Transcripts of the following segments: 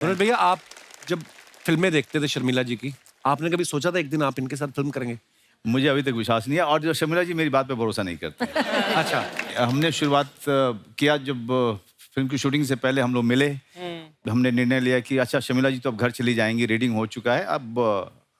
मनोज भैया, आप जब फिल्में देखते थे शर्मिला जी की, आपने कभी सोचा था एक दिन आप इनके साथ फिल्म करेंगे? मुझे अभी तक विश्वास नहीं है और जो शर्मिला जी मेरी बात पे भरोसा नहीं करते हैं। अच्छा। हमने शुरुआत किया जब फिल्म की शूटिंग से पहले हम लोग मिले। हमने निर्णय लिया कि अच्छा शर्मिला जी तो अब घर चली जाएंगी, रीडिंग हो चुका है, अब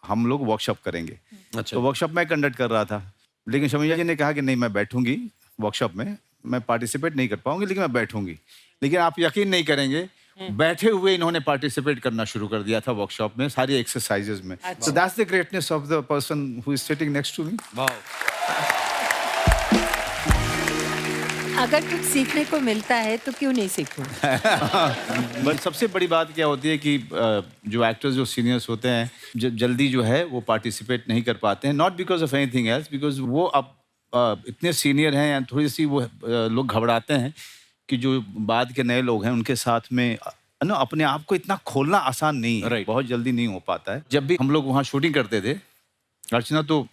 हम लोग वर्कशॉप करेंगे। अच्छा। तो वर्कशॉप मैं कंडक्ट कर रहा था, लेकिन शर्मिला जी ने कहा कि नहीं मैं बैठूंगी वर्कशॉप में, मैं पार्टिसिपेट नहीं कर पाऊंगी लेकिन मैं बैठूंगी। लेकिन आप यकीन नहीं करेंगे, बैठे हुए इन्होंने पार्टिसिपेट करना शुरू कर दिया था वर्कशॉप में, सारी एक्सरसाइजेज में। So that's the greatness of the person who is sitting next to me. अगर कुछ सीखने को मिलता है तो क्यों नहीं सीखूं? बट सबसे बड़ी बात क्या होती है कि जो एक्टर्स जो सीनियर्स होते हैं जल्दी जो है वो पार्टिसिपेट नहीं कर पाते हैं, not because of anything else, because वो अब इतने सीनियर हैं या थोड़ी सी वो लोग घबराते हैं कि जो बाद के नए लोग हैं उनके साथ में ना अपने आप को इतना खोलना आसान नहीं है। Right. बहुत जल्दी नहीं हो पाता है। जब भी हम लोग वहाँ शूटिंग करते थे अर्चना, तो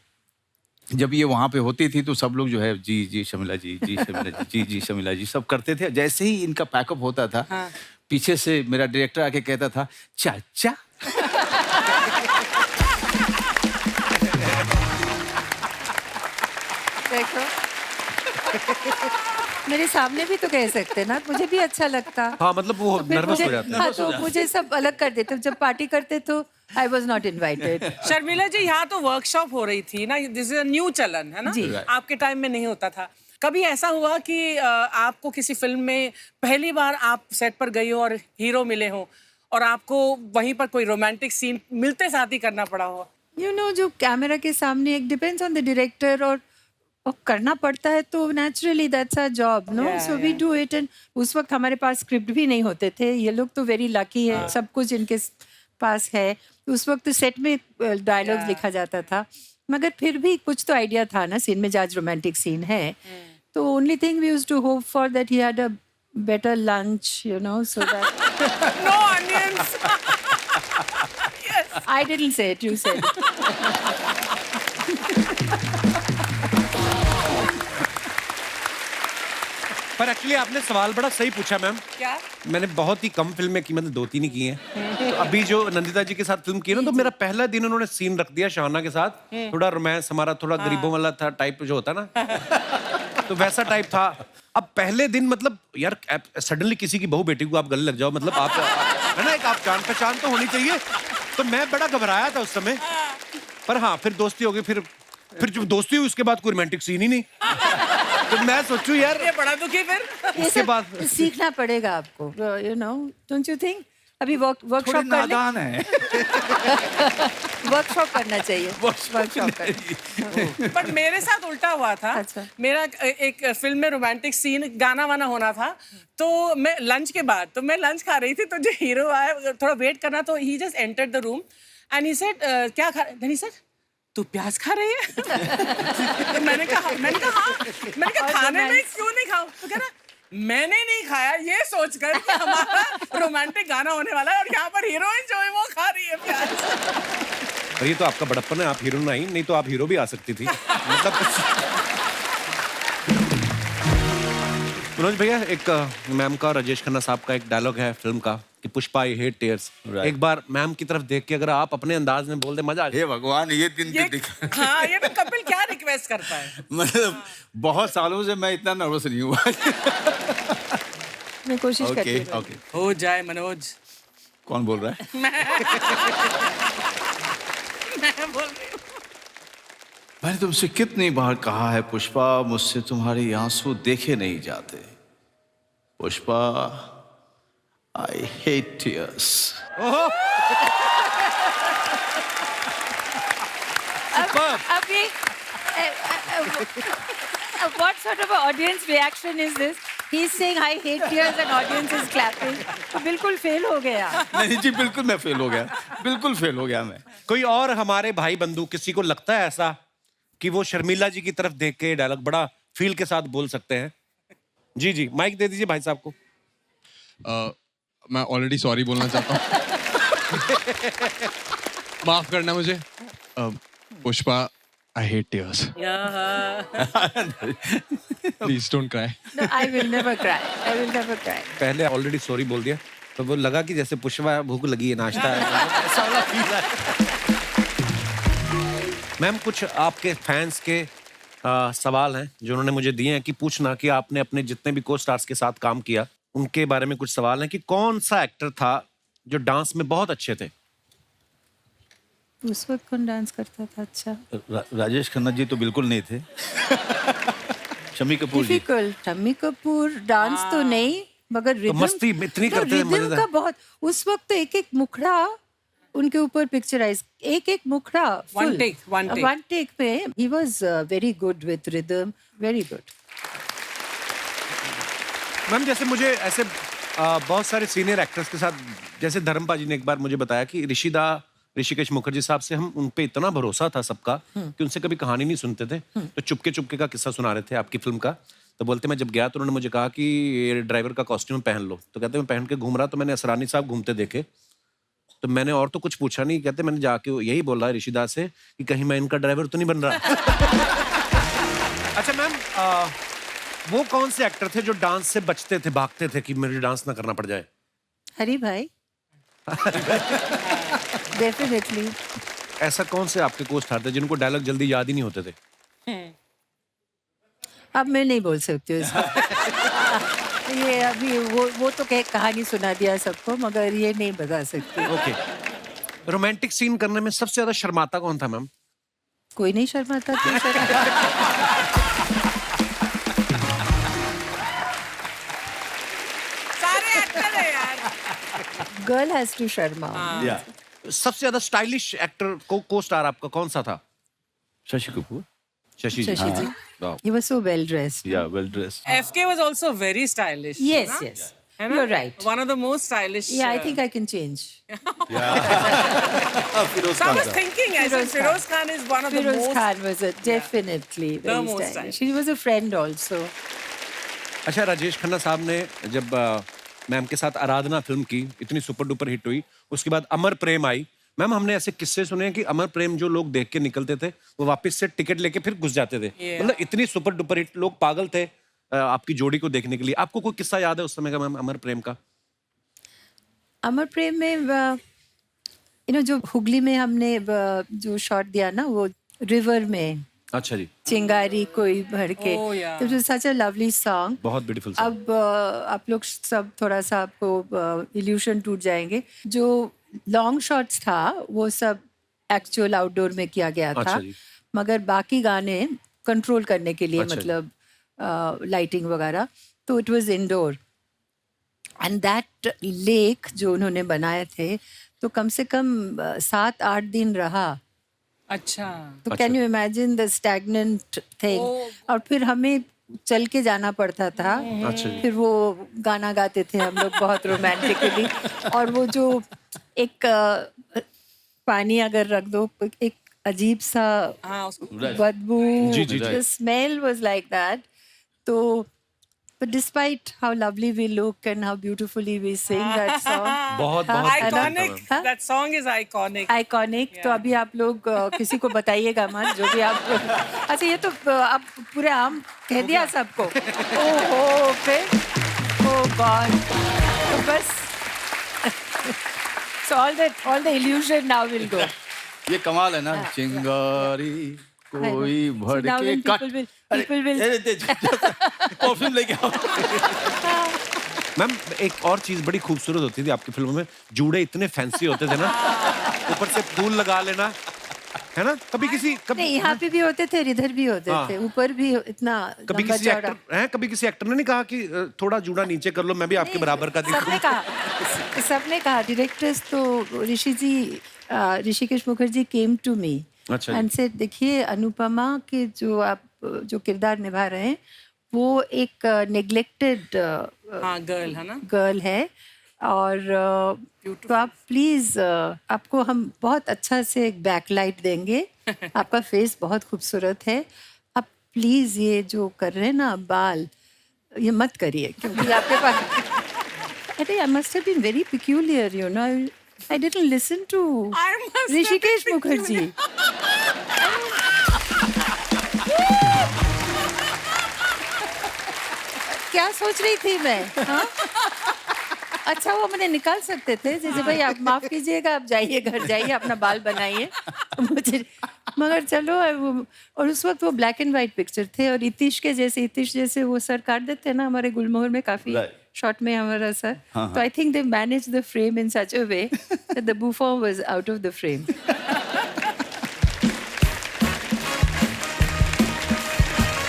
जब ये वहाँ पे होती थी तो सब लोग जो है जी जी शर्मिला जी, जी शर्मिला जी, जी जी शर्मिला जी सब करते थे। जैसे ही इनका पैकअप होता था, पीछे से मेरा डायरेक्टर आके कहता था चाचा। देखो मेरे सामने भी तो कह सकते ना, मुझे भी अच्छा लगता। हाँ, मतलब वो फिर नर्वस हो मुझे- जाते हैं। हाँ, तो मुझे सब अलग कर देते। जब पार्टी करते तो I was not invited. Sharmila ji, यहाँ तो वर्कशॉप हो रही थी ना, दिस इज अ न्यू चलन है ना, जी। आपके टाइम में नहीं होता था। कभी ऐसा हुआ कि आपको किसी फिल्म में पहली बार आप सेट पर गई हो और हीरो मिले हो और आपको वहीं पर कोई रोमांटिक सीन मिलते साथ ही करना पड़ा हो? यू नो, जो कैमरा के सामने एक डिपेंड्स ऑन द डायरेक्टर और करना पड़ता है तो naturally that's our job, no, so we do it. And उस वक्त हमारे पास स्क्रिप्ट भी नहीं होते थे। ये लोग तो वेरी लकी है, सब कुछ इनके पास है। उस वक्त तो सेट में डायलॉग्स लिखा जाता था, मगर फिर भी कुछ तो आइडिया था ना सीन में, आज रोमांटिक सीन है तो only thing we used to hope for that he had a better lunch, you know, so that no onions. I didn't say it, you said it. पर एक्चुअली आपने सवाल बड़ा सही पूछा मैम। क्या? मैंने बहुत ही कम फिल्में की, मतलब 2-3 ही की हैं। तो अभी जो नंदिता जी के साथ फिल्म की है ना, तो मेरा पहला दिन उन्होंने सीन रख दिया शाहना के साथ। थोड़ा रोमांस, हमारा थोड़ा गरीबों वाला था टाइप जो होता ना, तो वैसा टाइप था। अब पहले दिन मतलब यार सडनली किसी की बहू बेटी को आप गले लग जाओ, मतलब आप है ना, एक आप जान पहचान तो होनी चाहिए। तो मैं बड़ा घबराया था उस समय, पर हाँ फिर दोस्ती हो गई। फिर जो दोस्ती हुई उसके बाद कोई रोमांटिक सीन ही नहीं। तो मैं सोचूं यार ये बड़ा दुखी फिर। ये उसके सब बाद सीखना पड़ेगा आपको, you know, don't you think? अभी वर्कशॉप थोड़ी कर ले, नादान है। वर्कशॉप करना चाहिए, वर्कशॉप कर। पर मेरे साथ उल्टा हुआ था। अच्छा। मेरा एक फिल्म में रोमांटिक सीन, गाना वाना होना था, तो मैं लंच के बाद, तो मैं लंच खा रही थी, तो जो हीरो आया थोड़ा वेट करना, तो he just entered the room and he said क्या खा, देन ही सेड तू प्याज खा रही है? तो मैंने कहा हाँ। खाने में क्यों नहीं खाऊं? तो कह रहा मैंने नहीं खाया ये सोचकर कि हमारा रोमांटिक गाना होने वाला है और यहाँ पर हीरोइन जो है वो खा रही है प्याज। और ये तो आपका बड़प्पन है, आप हीरो आई, नहीं तो आप हीरो भी आ सकती थी। मतलब मनोज भैया, एक मैम का और राजेश खन्ना साहब का एक डायलॉग है फिल्म का कि पुष्पा आई हेट टीयर्स। एक बार मैम की तरफ देख के अगर आप अपने अंदाज में बोल दे, मजा आ जाए। हे भगवान, ये दिन ये दिखा। हाँ, ये तो कपिल क्या रिक्वेस्ट करता है। मतलब बहुत सालों से मैं इतना नर्वस नहीं हुआ। मैं कोशिश करती ओके हूँ। ओके। हो जाए मनोज। कौन बोल रहा है? मैं बोल रही हूँ। मैंने तुमसे कितनी बार कहा है पुष्पा, मुझसे तुम्हारे आंसू देखे नहीं जाते। Pushpa, I hate tears. अब ये what sort of a audience reaction is this? He's saying I hate tears and audience is clapping. तो बिल्कुल फेल हो गया। नहीं जी, बिल्कुल मैं फेल हो गया, बिल्कुल फेल हो गया मैं। कोई और हमारे भाई बंधु किसी को लगता है ऐसा कि वो शर्मिला जी की तरफ देख के डायलॉग बड़ा फील के साथ बोल सकते हैं? जी जी, माइक दे दीजिए भाई साहब को। मैं ऑलरेडी सॉरी बोलना चाहता हूँ। माफ करना मुझे। Pushpa, I hate tears. Please don't cry. No, I will never cry. I will never cry. पहले ऑलरेडी सॉरी बोल दिया, तो वो लगा कि जैसे पुष्पा भूख लगी है, नाश्ता है, ऐसा वाला फील है। मैम, कुछ आपके फैंस के सवाल हैं जो उन्होंने मुझे दिए हैं कि पूछना कि आपने अपने जितने भी को स्टार्स के साथ काम किया उनके बारे में कुछ सवाल हैं कि कौन सा एक्टर था जो डांस में बहुत अच्छे थे? उस वक्त कौन डांस करता था अच्छा? राजेश खन्ना जी तो बिल्कुल नहीं थे। शम्मी कपूर जी। डिफिकल्ट। शम्मी कपूर डांस तो नहीं, मगर रिदम मस्ती इतनी करते थे, रिदम मजेदार। का बहुत। उस वक्त तो एक एक मुखड़ा उनके ऊपर पिक्चराइज, एक एक मुखड़ा One take. में he was very good with rhythm, very good. Ma'am, जैसे मुझे ऐसे बहुत सारे सीनियर एक्टर्स के साथ, जैसे धर्मपा जी ने एक बार मुझे बताया कि ऋषिकेश मुखर्जी साहब से हम उन पे इतना भरोसा था सबका कि उनसे कभी कहानी नहीं सुनते थे, तो चुपके चुपके का किस्सा सुना रहे थे आपकी फिल्म का। तो बोलते मैं जब गया तो उन्होंने मुझे कहा कि ये ड्राइवर का कॉस्ट्यूम पहन लो, तो कहते मैं पहन के घूम रहा, तो मैंने असरानी साहब घूमते देखे, तो मैंने और तो कुछ पूछा नहीं, कहते मैंने जाके यही बोला ऋषिदा से कि कहीं मैं इनका ड्राइवर तो नहीं बन रहा। अच्छा मैम, वो कौन से एक्टर थे जो डांस से बचते थे, भागते थे कि मुझे डांस ना करना पड़ जाए? हरी भाई डेफिनेटली। ऐसा कौन से आपके को स्टार थे जिनको डायलॉग जल्दी याद ही नहीं होते थे? अब मैं नहीं बोल सकती हूँ इसको। ये अभी वो तो कहानी सुना दिया सबको, मगर ये नहीं बता सकती। ओके। रोमांटिक सीन करने में सबसे ज्यादा शर्माता कौन था मैम? कोई नहीं शर्माता था। सारे एक्टर है यार। गर्ल हैज टू शर्मा। या सबसे ज्यादा स्टाइलिश एक्टर को स्टार आपका कौन सा था? शशि कपूर। शशि जी। शशि जी। वाह। He was so well dressed. या well dressed. FK was also very stylish. Yes, na? yes. है ना? You're right. One of the most stylish. Yeah, I think I can change. Firoz So I Khan was था। thinking, I said Feroz Feroz Khan is one of the Feroz most. Khan was definitely very most stylish. He was a friend also. अच्छा, राजेश खन्ना साहब ने जब ma'am के साथ आराधना film की, इतनी super duper hit हुई, उसके बाद अमर प्रेम आई। मैम, हमने ऐसे किस्से सुने हैं कि अमर प्रेम जो लोग देख के निकलते थे वो वापस से टिकट लेके फिर घुस जाते थे। Yeah. मतलब इतनी सुपर डुपर हिट, लोग पागल थे आपकी जोड़ी को देखने के लिए। आपको कोई किस्सा याद है उस समय का मैम अमर प्रेम का? अमर प्रेम में जो हुगली में हमने जो शॉट दिया ना, वो रिवर में अच्छा जी। चिंगारी कोई भर के, Oh, yeah. तो सच अ लवली सॉन्ग। बहुत ब्यूटीफुल। अब आप लोग सब थोड़ा सा आपको इल्यूशन टूट जाएंगे। जो लॉन्ग शॉट्स था वो सब एक्चुअल आउटडोर में किया गया था, अच्छा जी। मगर बाकी गाने कंट्रोल करने के लिए, अच्छा जी। मतलब लाइटिंग वगैरह, तो it was indoor. And that lake जो उन्होंने बनाए थे, तो कम से कम 7-8 दिन रहा। अच्छा. तो can you imagine the stagnant thing. और फिर हमें चल के जाना पड़ता था। अच्छा जी। फिर वो गाना गाते थे हम लोग बहुत रोमांटिकली। और वो जो एक पानी अगर रख दो, एक अजीब सा हाँ, उसको बदबू, जी, जी, जी। the smell was like that. तो but despite how lovely we look and how beautifully we sing that song, बहुत हाँ, बहुत iconic. हाँ? That song is iconic. Iconic. तो अभी आप लोग किसी को बताइएगा मत, जो भी आप अच्छा, ये तो आप पूरे आम कह दिया सबको। ओहो, फिर ओ गॉड, तो बस so all the illusion now will go. ये कमाल है ना, चिंगारी कोई भर So now के when cut. people will- perfume लेके आओ। मैम, एक और चीज बड़ी खूबसूरत होती थी आपकी फिल्मों में, जूड़े इतने फैंसी होते थे ना, ऊपर से फूल लगा लेना, है ना? कभी नहीं, यहाँ पे भी होते थे, इधर भी होते हाँ। थे, ऊपर भी इतना कभी लंबा किसी चौड़ा। एक्टर हैं, कभी किसी एक्टर ने नहीं कहा कि थोड़ा जूड़ा नीचे कर लो, मैं भी आपके बराबर का सबने दिखूं? कहा, सबने कहा। डायरेक्टर्स तो Hrishikesh Mukherjee came to me अच्छा जी। एंड सेड, देखिए अनुपमा के जो आप जो किरदार निभा रहे हैं, वो एक नेग्लेक्टेड हाँ, गर्ल है ना. गर्ल है, और तो आप प्लीज, आपको हम बहुत अच्छा से एक बैकलाइट देंगे। आपका फेस बहुत खूबसूरत है, आप प्लीज ये जो कर रहे हैं ना बाल, ये मत करिए, क्योंकि आपके पास अरे I must have been very peculiar, you know. I didn't listen to I must have Rishikesh been Mukherjee. क्या सोच रही थी मैं, हाँ? अच्छा वो मैंने निकाल सकते थे जैसे भाई आप माफ कीजिएगा, आप जाइए घर जाइए, अपना बाल बनाइए मुझे, मगर चलो और उस वक्त वो ब्लैक एंड व्हाइट पिक्चर थे और इतिश जैसे वो सर काट देते हैं ना हमारे गुलमोहर में काफी शॉर्ट में हमारा सर, तो I think they manage the frame in such a way that the बुफॉन was out of the frame.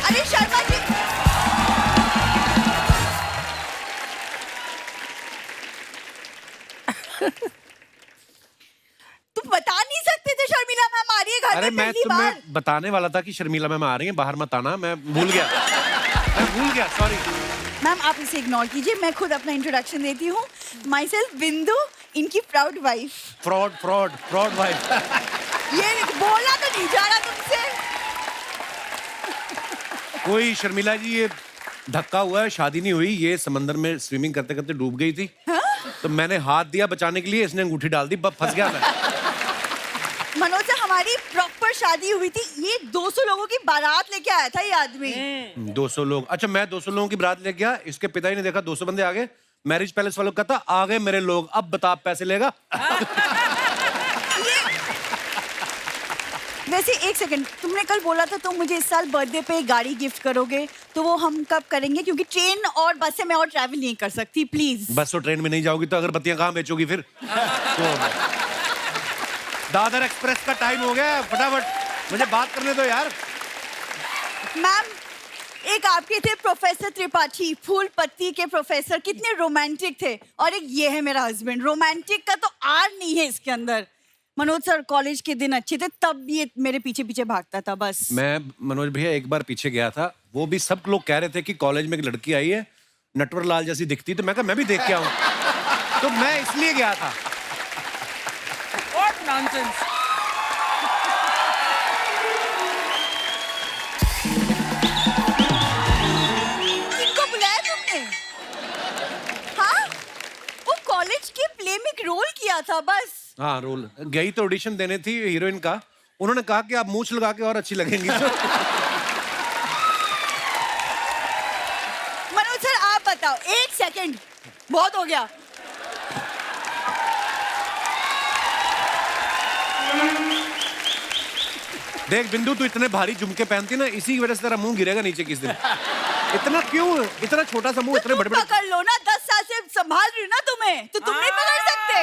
अरे शर्मा जी, तुम बता नहीं सकते थे शर्मिला मैम आ रही है घर अरे में मैं पहली बार. तुम्हें बताने वाला था कि शर्मिला मैम आ रही हैं, बाहर मत आना, मैं भूल गया सॉरी. मैम आप इसे इग्नोर कीजिए, मैं खुद अपना इंट्रोडक्शन देती हूँ. माई सेल्फ बिंदु, इनकी प्राउड वाइफ. Fraud wife. ये बोला तो नहीं जा रहा तुमसे. कोई शर्मिला जी ये धक्का हुआ है, शादी नहीं हुई, ये समंदर में स्विमिंग करते करते डूब गई थी. तो मैंने हाथ दिया बचाने के लिए, इसने अंगूठी डाल दी, फंस गया मैं. मनोज से हमारी प्रॉपर शादी हुई थी, ये 200 लोगों की बारात लेके आया था ये आदमी. 200 लोग, अच्छा मैं 200 लोगों की बारात ले गया, इसके पिता ने देखा 200 बंदे आ गए, मैरिज पैलेस वालों का था, आ गए मेरे लोग, अब बता आप पैसे लेगा. वैसे एक सेकंड, तुमने कल बोला था तुम मुझे इस साल बर्थडे पे गाड़ी गिफ्ट करोगे, तो वो हम कब करेंगे? क्योंकि ट्रेन और बस से मैं और ट्रैवल नहीं कर सकती, प्लीज. बस और ट्रेन में नहीं जाओगी तो अगरबत्तियां कहाँ बेचोगी फिर? तो दादर एक्सप्रेस का टाइम हो गया, फटाफट मुझे बात करने दो यार. मैम एक आपके थे प्रोफेसर त्रिपाठी, फूल पत्ती के प्रोफेसर, कितने रोमांटिक थे. और एक ये है मेरा हस्बैंड, रोमांटिक का तो आर नहीं है इसके अंदर. मनोज सर कॉलेज के दिन अच्छे थे, तब ये मेरे पीछे पीछे भागता था बस. मैं मनोज भैया एक बार पीछे गया था, वो भी सब लोग कह रहे थे कि कॉलेज में एक लड़की आई है नटवर लाल जैसी दिखती, तो मैं कहा मैं भी देख के आऊं. तो मैं इसलिए गया था. What nonsense. किनको बुलाया तुमने? हाँ, वो कॉलेज के प्ले में एक रोल किया था बस. हाँ रोल गई तो ऑडिशन देने थी हीरोइन का, उन्होंने कहा कि आप मूंछ लगा के और अच्छी लगेंगी. मनोज सर आप बताओ, एक सेकंड बहुत हो गया. देख बिंदु, तू इतने भारी झुमके पहनती ना, इसी की वजह से तेरा मुंह गिरेगा नीचे किस दिन. इतना क्यों, इतना छोटा सा मुंह, इतने तुम बड़े बड़े. पकड़ लो ना, 10 साल से संभाल रही हूँ ना तुम्हें, तो तुम नहीं पकड़ सकते.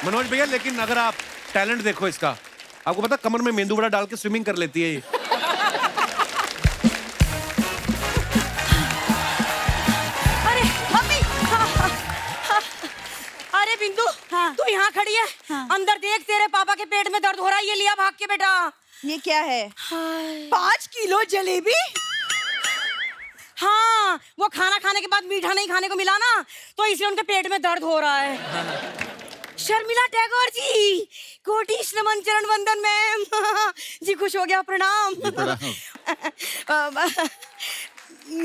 मनोज भैया लेकिन अगर आप टैलेंट देखो इसका, आपको पता कमर में मेंदू वड़ा डाल के स्विमिंग कर लेती है ये. अरे मम्मी. अरे बिंदु, हाँ। तू यहाँ खड़ी है, हाँ। अंदर देख तेरे पापा के पेट में दर्द हो रहा है, ये लिया भाग के बेटा. ये क्या है? 5 किलो जलेबी. हाँ, वो खाना खाने के बाद मीठा नहीं खाने को मिला ना, तो इसलिए उनके पेट में दर्द हो रहा है. शर्मिला टैगोर जी, कोटिश नमन, चरण वंदन मैम. जी खुश हो गया, प्रणाम.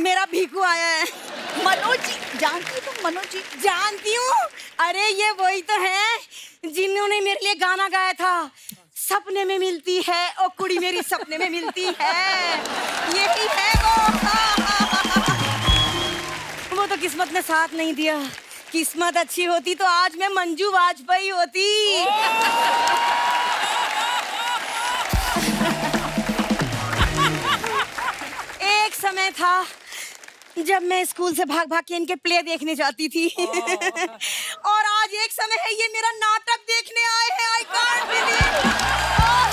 मेरा भीखू आया है. मनोज जी जानती हो तुम? मनोज जी जानती हूँ, अरे ये वही तो है जिन्होंने मेरे लिए गाना गाया था, सपने में मिलती है और कुड़ी मेरी सपने में मिलती है. यही है वो तो किस्मत ने साथ नहीं दिया. किस्मत अच्छी होती तो आज मैं मंजू वाजपेयी होती. एक समय था जब मैं स्कूल से भाग भाग के इनके प्ले देखने जाती थी. और आज एक समय है ये मेरा नाटक देखने आए हैं. I can't believe, I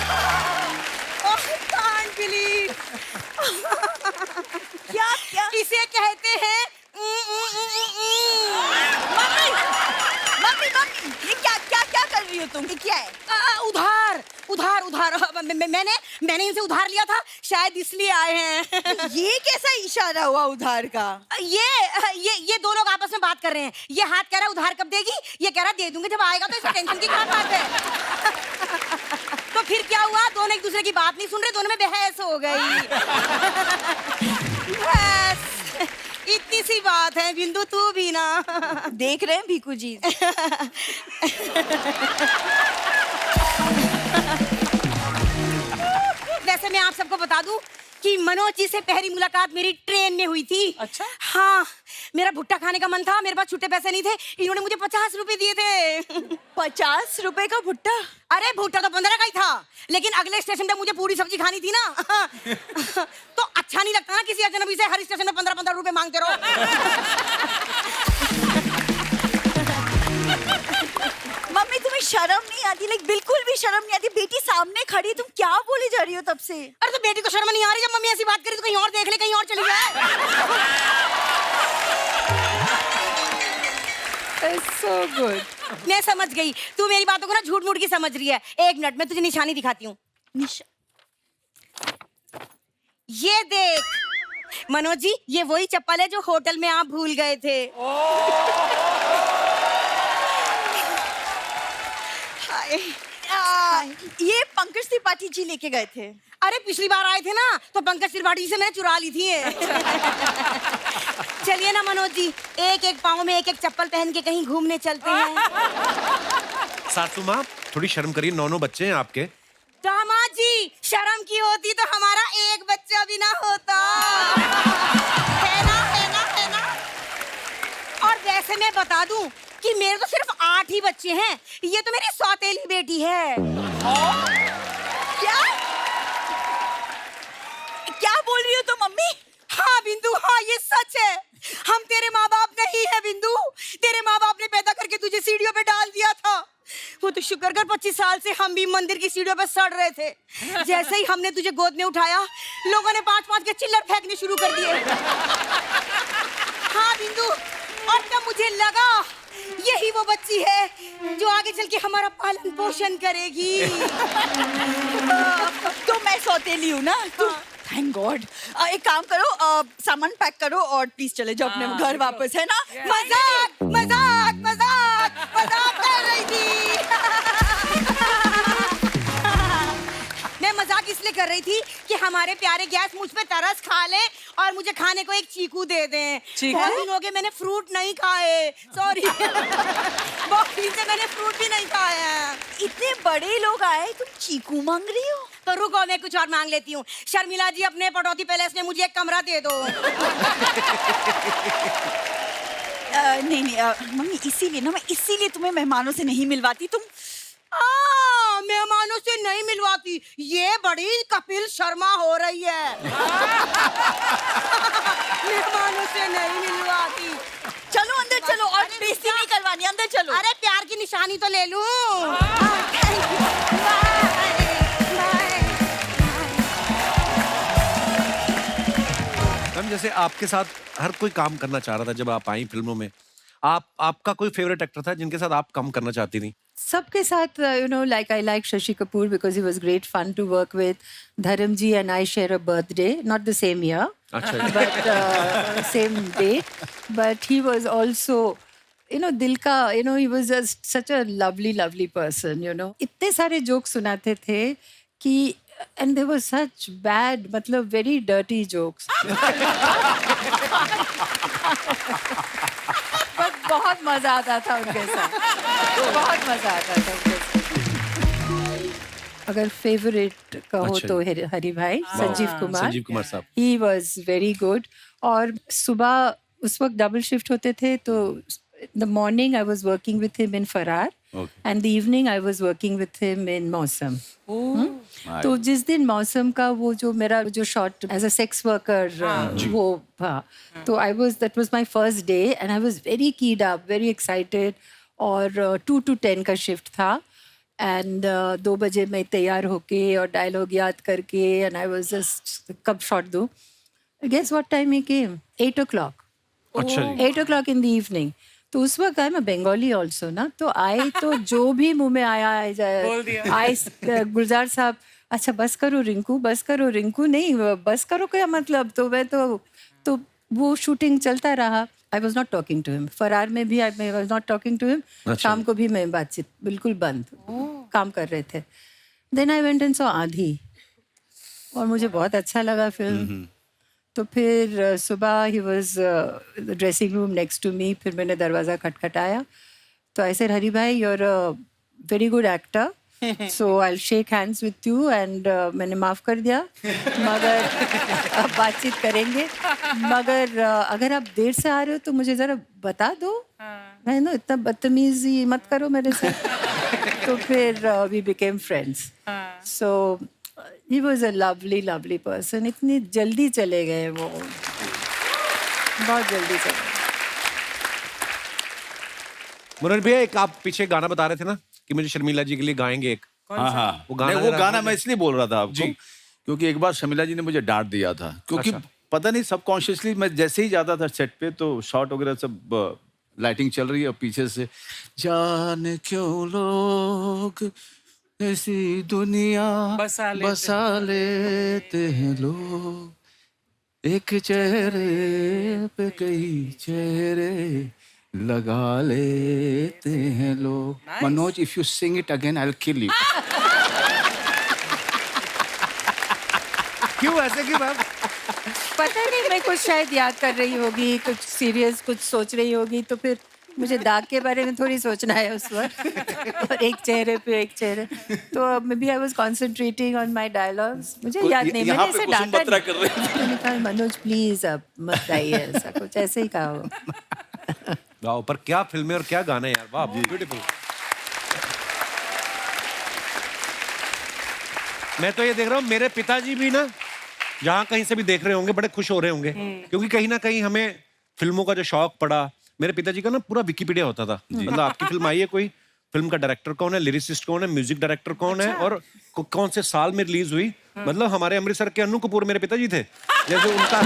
can't believe. क्या क्या? इसे कहते हैं मम्मी मम्मी मम्मी, ये क्या क्या क्या कर रही हो तुम? ये क्या है? उधार उधार उधार. मैंने इनसे उधार लिया था, शायद इसलिए आए हैं. ये कैसा इशारा हुआ उधार का? ये दो लोग आपस में बात कर रहे हैं. ये हाथ कह रहा है उधार कब देगी, ये कह रहा है दे दूंगी जब आएगा. तो इसमें टेंशन की क्या बात है? तो फिर क्या हुआ, दोनों एक दूसरे की बात नहीं सुन रहे, दोनों में बहस हो गई. बस इतनी सी बात है. बिंदु तू भी ना देख रहे हैं भीखू जी. वैसे मैं आप सबको बता दूं कि मनोज जी से पहली मुलाकात मेरी ट्रेन में हुई थी। अच्छा? हाँ, मेरा भुट्टा खाने का मन था, मेरे पास छुट्टे पैसे नहीं थे, इन्होंने मुझे 50 रुपए दिए थे। 50 रुपए का भुट्टा? अरे भुट्टा तो 15 का ही था, लेकिन अगले स्टेशन पे मुझे पूरी सब्जी खानी थी ना। तो अच्छा नहीं लगता ना किसी अजनबी से हर स्टेशन में 15-15 रुपए मांगते रहो। मम्मी तुम्हें शर्म नहीं आती? लाइक बिल्कुल भी शर्म नहीं आती? बेटी सामने खड़ी, तुम क्या बोली जा रही हो तब से? अरे तो बेटी को शर्म नहीं आ रही? जब मम्मी ऐसी बात करी तो कहीं और देख ले, कहीं और चली जाए। So good. मैं समझ गई, तू मेरी बातों को ना झूठ मूठ की समझ रही है। एक मिनट, मैं तुझे निशानी दिखाती हूँ। ये देख मनोज जी, ये वही चप्पल है जो होटल में आप भूल गए थे। ये पंकज त्रिपाठी जी लेके गए थे। अरे पिछली बार आए थे ना, तो पंकज त्रिपाठी जी से मैंने चुरा ली थी। चलिए ना मनोज जी, एक एक पाँव में एक एक चप्पल पहन के कहीं घूमने चलते हैं। सासू माँ थोड़ी शर्म करिए, 9 बच्चे हैं आपके। दामाद जी, शर्म की होती तो हमारा एक बच्चा भी ना होता। है ना, है ना, है ना? और वैसे मैं बता दूं कि मेरे तो सिर्फ 8 ही बच्चे हैं, ये तो मेरी सौतेली बेटी है। क्या क्या बोल रही हो तुम मम्मी? हाँ बिंदु, हाँ ये सच है। हम तेरे माँ बाप नहीं है बिंदु, तेरे माँ बाप ने पैदा करके तुझे सीढ़ियों पे डाल दिया था। वो तो शुक्र कर 25 साल से हम भी मंदिर की सीढ़ियों पे सड़ रहे थे। जैसे ही हमने तुझे गोद में उठाया, लोगों ने 5-5 के चिल्लर फेंकने शुरू कर दिए। हाँ बिंदु, और तब मुझे लगा यही वो बच्ची है जो आगे चल के हमारा पालन पोषण करेगी। तो मैं सौतेली हूँ ना? Thank God. एक काम करो, सामान पैक करो और प्लीज चले जाओ अपने घर वापस, है ना? मजाक मजाक मजाक मजाक कर रही थी। मैं मजाक इसलिए कर रही थी कि हमारे प्यारे गैस मुझ पे तरस खा ले और मुझे खाने को एक चीकू दे दें। बहुत दिन हो गए मैंने फ्रूट नहीं खाए, सॉरी। बहुत दिन से मैंने फ्रूट भी नहीं खाया। इतने बड़े लोग आए, तुम चीकू मांग रही हो? तो रुको, मैं कुछ और मांग लेती हूँ। शर्मिला जी, अपने पटौती पैलेस में मुझे एक कमरा दे दो। नहीं मम्मी, इसीलिए तुम्हें मेहमानों से नहीं मिलवाती। तुम मेहमानों से नहीं मिलवाती, ये बड़ी कपिल शर्मा हो रही है। मेहमानों से नहीं मिलवाती। चलो अंदर चलो, और बेइज्जती नहीं करवानी, अंदर चलो। अरे प्यार की निशानी तो ले लूं। मैम जैसे आपके साथ हर कोई काम करना चाह रहा था जब आप आई फिल्मों में, आपका कोई फेवरेट एक्टर था जिनके साथ आप काम करना चाहती थी? सबके साथ like I like Shashi Kapoor because he was great fun to work with. Dharamji and I share a birthday, not the same year, अच्छा। but same date. But he was also, दिल का, he was just such a lovely person, इतने सारे jokes सुनाते थे कि, and they were such bad, मतलब very dirty jokes. But बहुत मजा आता था उनके साथ, बहुत मजा आता था उनके साथ। अगर फेवरेट कहो तो हरि भाई, संजीव कुमार साहब, he was very good. और सुबह उस वक्त डबल शिफ्ट होते थे, तो the morning I was working with him in Farar, and the evening I was working with him in Mausam. तो जिस दिन मौसम का वो जो मेरा जो shot as a sex worker वो था, तो that was my first day and I was very keyed up, very excited. और 2 to 10 का शिफ्ट था, एंड 2 बजे मैं तैयार होके और डायलॉग याद करके, एंड आई वाज जस्ट कब शॉट दूँ. Guess what time he came? 8 o'clock. अच्छा जी. 8 o'clock in the evening. तो उस वक्त आई मैं बंगाली ऑल्सो ना, तो आई तो जो भी मुंह में आया आई गुलजार साहब, अच्छा बस करो रिंकू, बस करो रिंकू, नहीं बस करो क्या मतलब. तो मैं तो वो शूटिंग चलता रहा. I was not talking to him. Faraar में भी I was not talking to him. शाम को भी मैं बातचीत बिल्कुल बंद, काम कर रहे थे. Then I went and saw आधी, और मुझे बहुत अच्छा लगा फिल्म. तो फिर सुबह he was dressing room next to me. फिर मैंने दरवाज़ा खटखटाया, तो I said Hari Bhai, you are a very good actor, so I shake hands with you and मैंने माफ कर दिया, मगर अब बातचीत करेंगे। मगर अगर आप देर से आ रहे हो तो मुझे जरा बता दो। मैं ना इतना बदतमीजी मत करो मेरे से। तो फिर we became friends. So he was a lovely lovely person. इतनी जल्दी चले गए वो, बहुत जल्दी चले गए। मनोज भैया, एक आप पीछे गाना बता रहे थे ना कि मुझे शर्मिला जी के लिए गाएंगे एक। हाँ हाँ, वो गाना नहीं, वो जरा गाना बोलिए। मैं इसलिए बोल रहा था आपको क्योंकि एक बार शर्मिला जी ने मुझे डांट दिया था, क्योंकि पता नहीं सबकॉन्शियसली मैं जैसे ही जाता था सेट पे तो शॉट वगैरह सब लाइटिंग चल रही है और पीछे से जाने क्यों लोग ऐसी दुनिया बसा लेते हैं लोग, एक चेहरे पे कई चेहरे लगा लेते हैं लोग। Manoj, if you sing it again I will kill you. क्यों ऐसे क्यों मैम? पता नहीं, मैं कुछ शायद याद कर रही होगी, कुछ सीरियस कुछ सोच रही होगी, तो फिर मुझे दाग के बारे में थोड़ी सोचना है उस वक्त। और एक चेहरे पे एक चेहरे, तो maybe I was concentrating on my dialogues. मुझे याद नहीं, मैंने ऐसे डांटा नहीं। मैंने कहा मनोज प्लीज अब मत गाइए ऐसा कुछ, ऐसे ही कहा हो। वाह, पर क्या फिल्म है और क्या गाना है यार, वाह ब्यूटीफुल। मैं तो ये देख रहा हूँ मेरे पिताजी भी ना जहाँ कहीं से भी देख रहे होंगे बड़े खुश हो रहे होंगे, क्योंकि कहीं ना कहीं हमें फिल्मों का जो शौक पड़ा, मेरे पिताजी का ना पूरा विकिपीडिया होता था। मतलब आपकी फिल्म आई है, कोई फिल्म का डायरेक्टर कौन है, लिरिसिस्ट कौन है, म्यूजिक डायरेक्टर कौन है और कौन से साल में रिलीज हुई। मतलब हमारे अमृतसर के अन्नू कपूर मेरे पिताजी थे, जैसे उनका।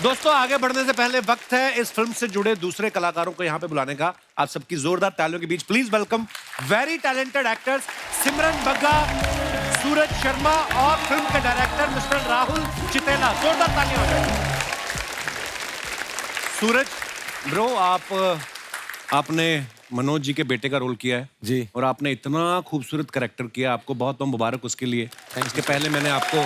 दोस्तों, आगे बढ़ने से पहले वक्त है इस फिल्म से जुड़े दूसरे कलाकारों को यहाँ पे बुलाने का। आप सबकी जोरदार तालियों के बीच please welcome very talented actors Simran Bagga, Suraj Sharma और फिल्म के डायरेक्टर मिस्टर राहुल चितेला। जोरदार तालियां हो जाए। सूरज ब्रो, आपने मनोज जी के बेटे का रोल किया है जी, और आपने इतना खूबसूरत कैरेक्टर किया, आपको बहुत बहुत मुबारक उसके लिए। इसके पहले मैंने आपको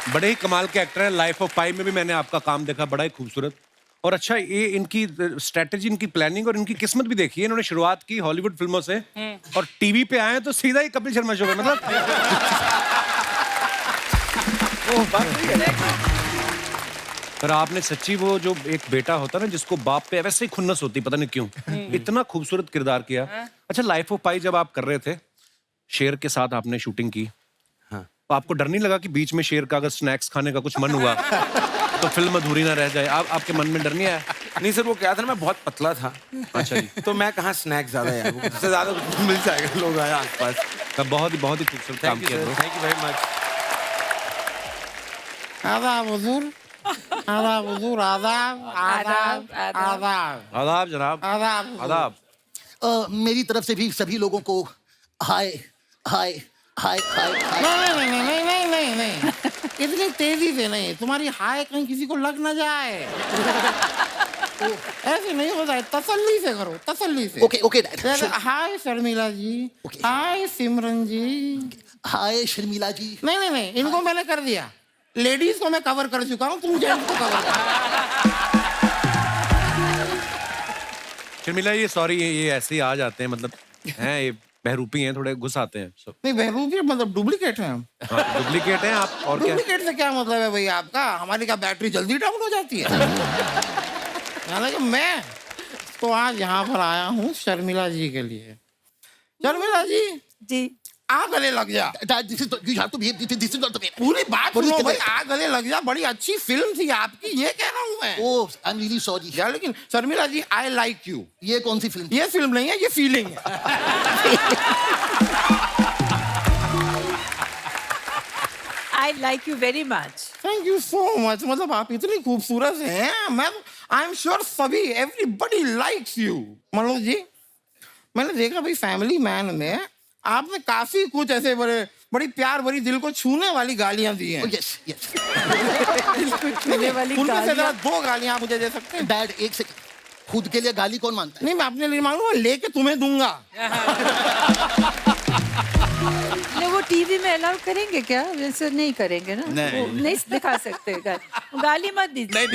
बड़े ही कमाल के एक्टर हैं, लाइफ ऑफ पाई में भी मैंने आपका काम देखा, बड़ा ही खूबसूरत। और अच्छा, ये इनकी स्ट्रेटेजी, इनकी प्लानिंग और इनकी किस्मत भी देखी है। इन्होंने शुरुआत की हॉलीवुड फिल्मों से और टीवी पे आए तो सीधा ही कपिल शर्मा शो में, मतलब पर आपने सच्ची वो जो एक बेटा होता ना जिसको बाप पे वैसे ही खुन्नस होती, पता नहीं क्यों, इतना खूबसूरत किरदार किया। अच्छा, लाइफ ऑफ पाई जब आप कर रहे थे, शेर के साथ आपने शूटिंग की, तो आपको डर नहीं लगा कि बीच में शेर का अगर स्नैक्स खाने का कुछ मन हुआ तो फिल्म अधूरी ना रह जाए? आपके मन में डर नहीं आया? नहीं सर, वो क्या था ना, मैं बहुत पतला था। अच्छा जी। तो मैं कहाँ स्नैक्स ज्यादा यार, उससे ज्यादा कुछ मिल जाएगा, लोग आए आसपास। तब बहुत ही खूबसूरत काम थैंक यू किया sir, bro। Thank you very much. आदाब हुजूर, आदाब हुजूर, आदाब आदाब आदाब आदाब जनाब, आदाब आदाब। मेरी तरफ से भी सभी लोगों को हाय हाय हाय हाय हाय। नहीं नहीं नहीं नहीं नहीं नहीं, इतनी तेजी से नहीं, तुम्हारी हाय कहीं किसी को लग ना जाए। ऐसे नहीं होता है, तसल्ली से करो, तसल्ली से। ओके ओके जैसे, हाय शर्मिला जी, हाय सिमरन जी, हाय शर्मिला जी। नहीं नहीं नहीं, इनको मैंने कर दिया, लेडीज को मैं कवर कर चुका हूँ, तुम जेंट्स को कवर कर। शर्मिला, ये सॉरी, ये ऐसे ही आ जाते हैं, मतलब हैं ये बहरूपी हैं, थोड़े घुस आते हैं सब। नहीं, बहरूपी मतलब डुप्लीकेट है हम। डुप्लीकेट हैं आप, और क्या? डुप्लीकेट से क्या मतलब है भैया आपका? हमारी क्या बैटरी जल्दी डाउन हो जाती है? हालांकि मैं तो आज यहाँ पर आया हूँ शर्मिला जी के लिए। शर्मिला जी, जी, आ गले लग जा। पूरी बात सुनो भाई, आ गले लग जा, बड़ी अच्छी फिल्म थी आपकी, ये कह रहा हूँ मैं। ओह, आई एम रियली सॉरी। यार लेकिन शर्मिला जी, आई लाइक यू। ये कौन सी फिल्म? ये फिल्म नहीं है, ये फीलिंग है। I like you very much. Thank you so much. मतलब आप इतनी खूबसूरत हैं, मैं आई एम श्योर सभी everybody likes you. Manoj ji, मैंने देखा भाई फैमिली मैन में आपने काफी कुछ ऐसे बड़ी प्यार भरी दिल को छूने वाली गालियां दी हैं। Yes yes. छूने वाली उनमें से गालियां। जरा 2 गालियां आप मुझे दे सकते हैं? डैड एक सेकंड, खुद के लिए गाली कौन मानता है? नहीं, मैं अपने लिए मांगूंगा, लेके तुम्हें दूंगा। नहीं, वो टीवी में अलाउ करेंगे क्या? वैसे नहीं करेंगे ना, नहीं। वो नहीं दिखा सकते गाली मत दीजिए।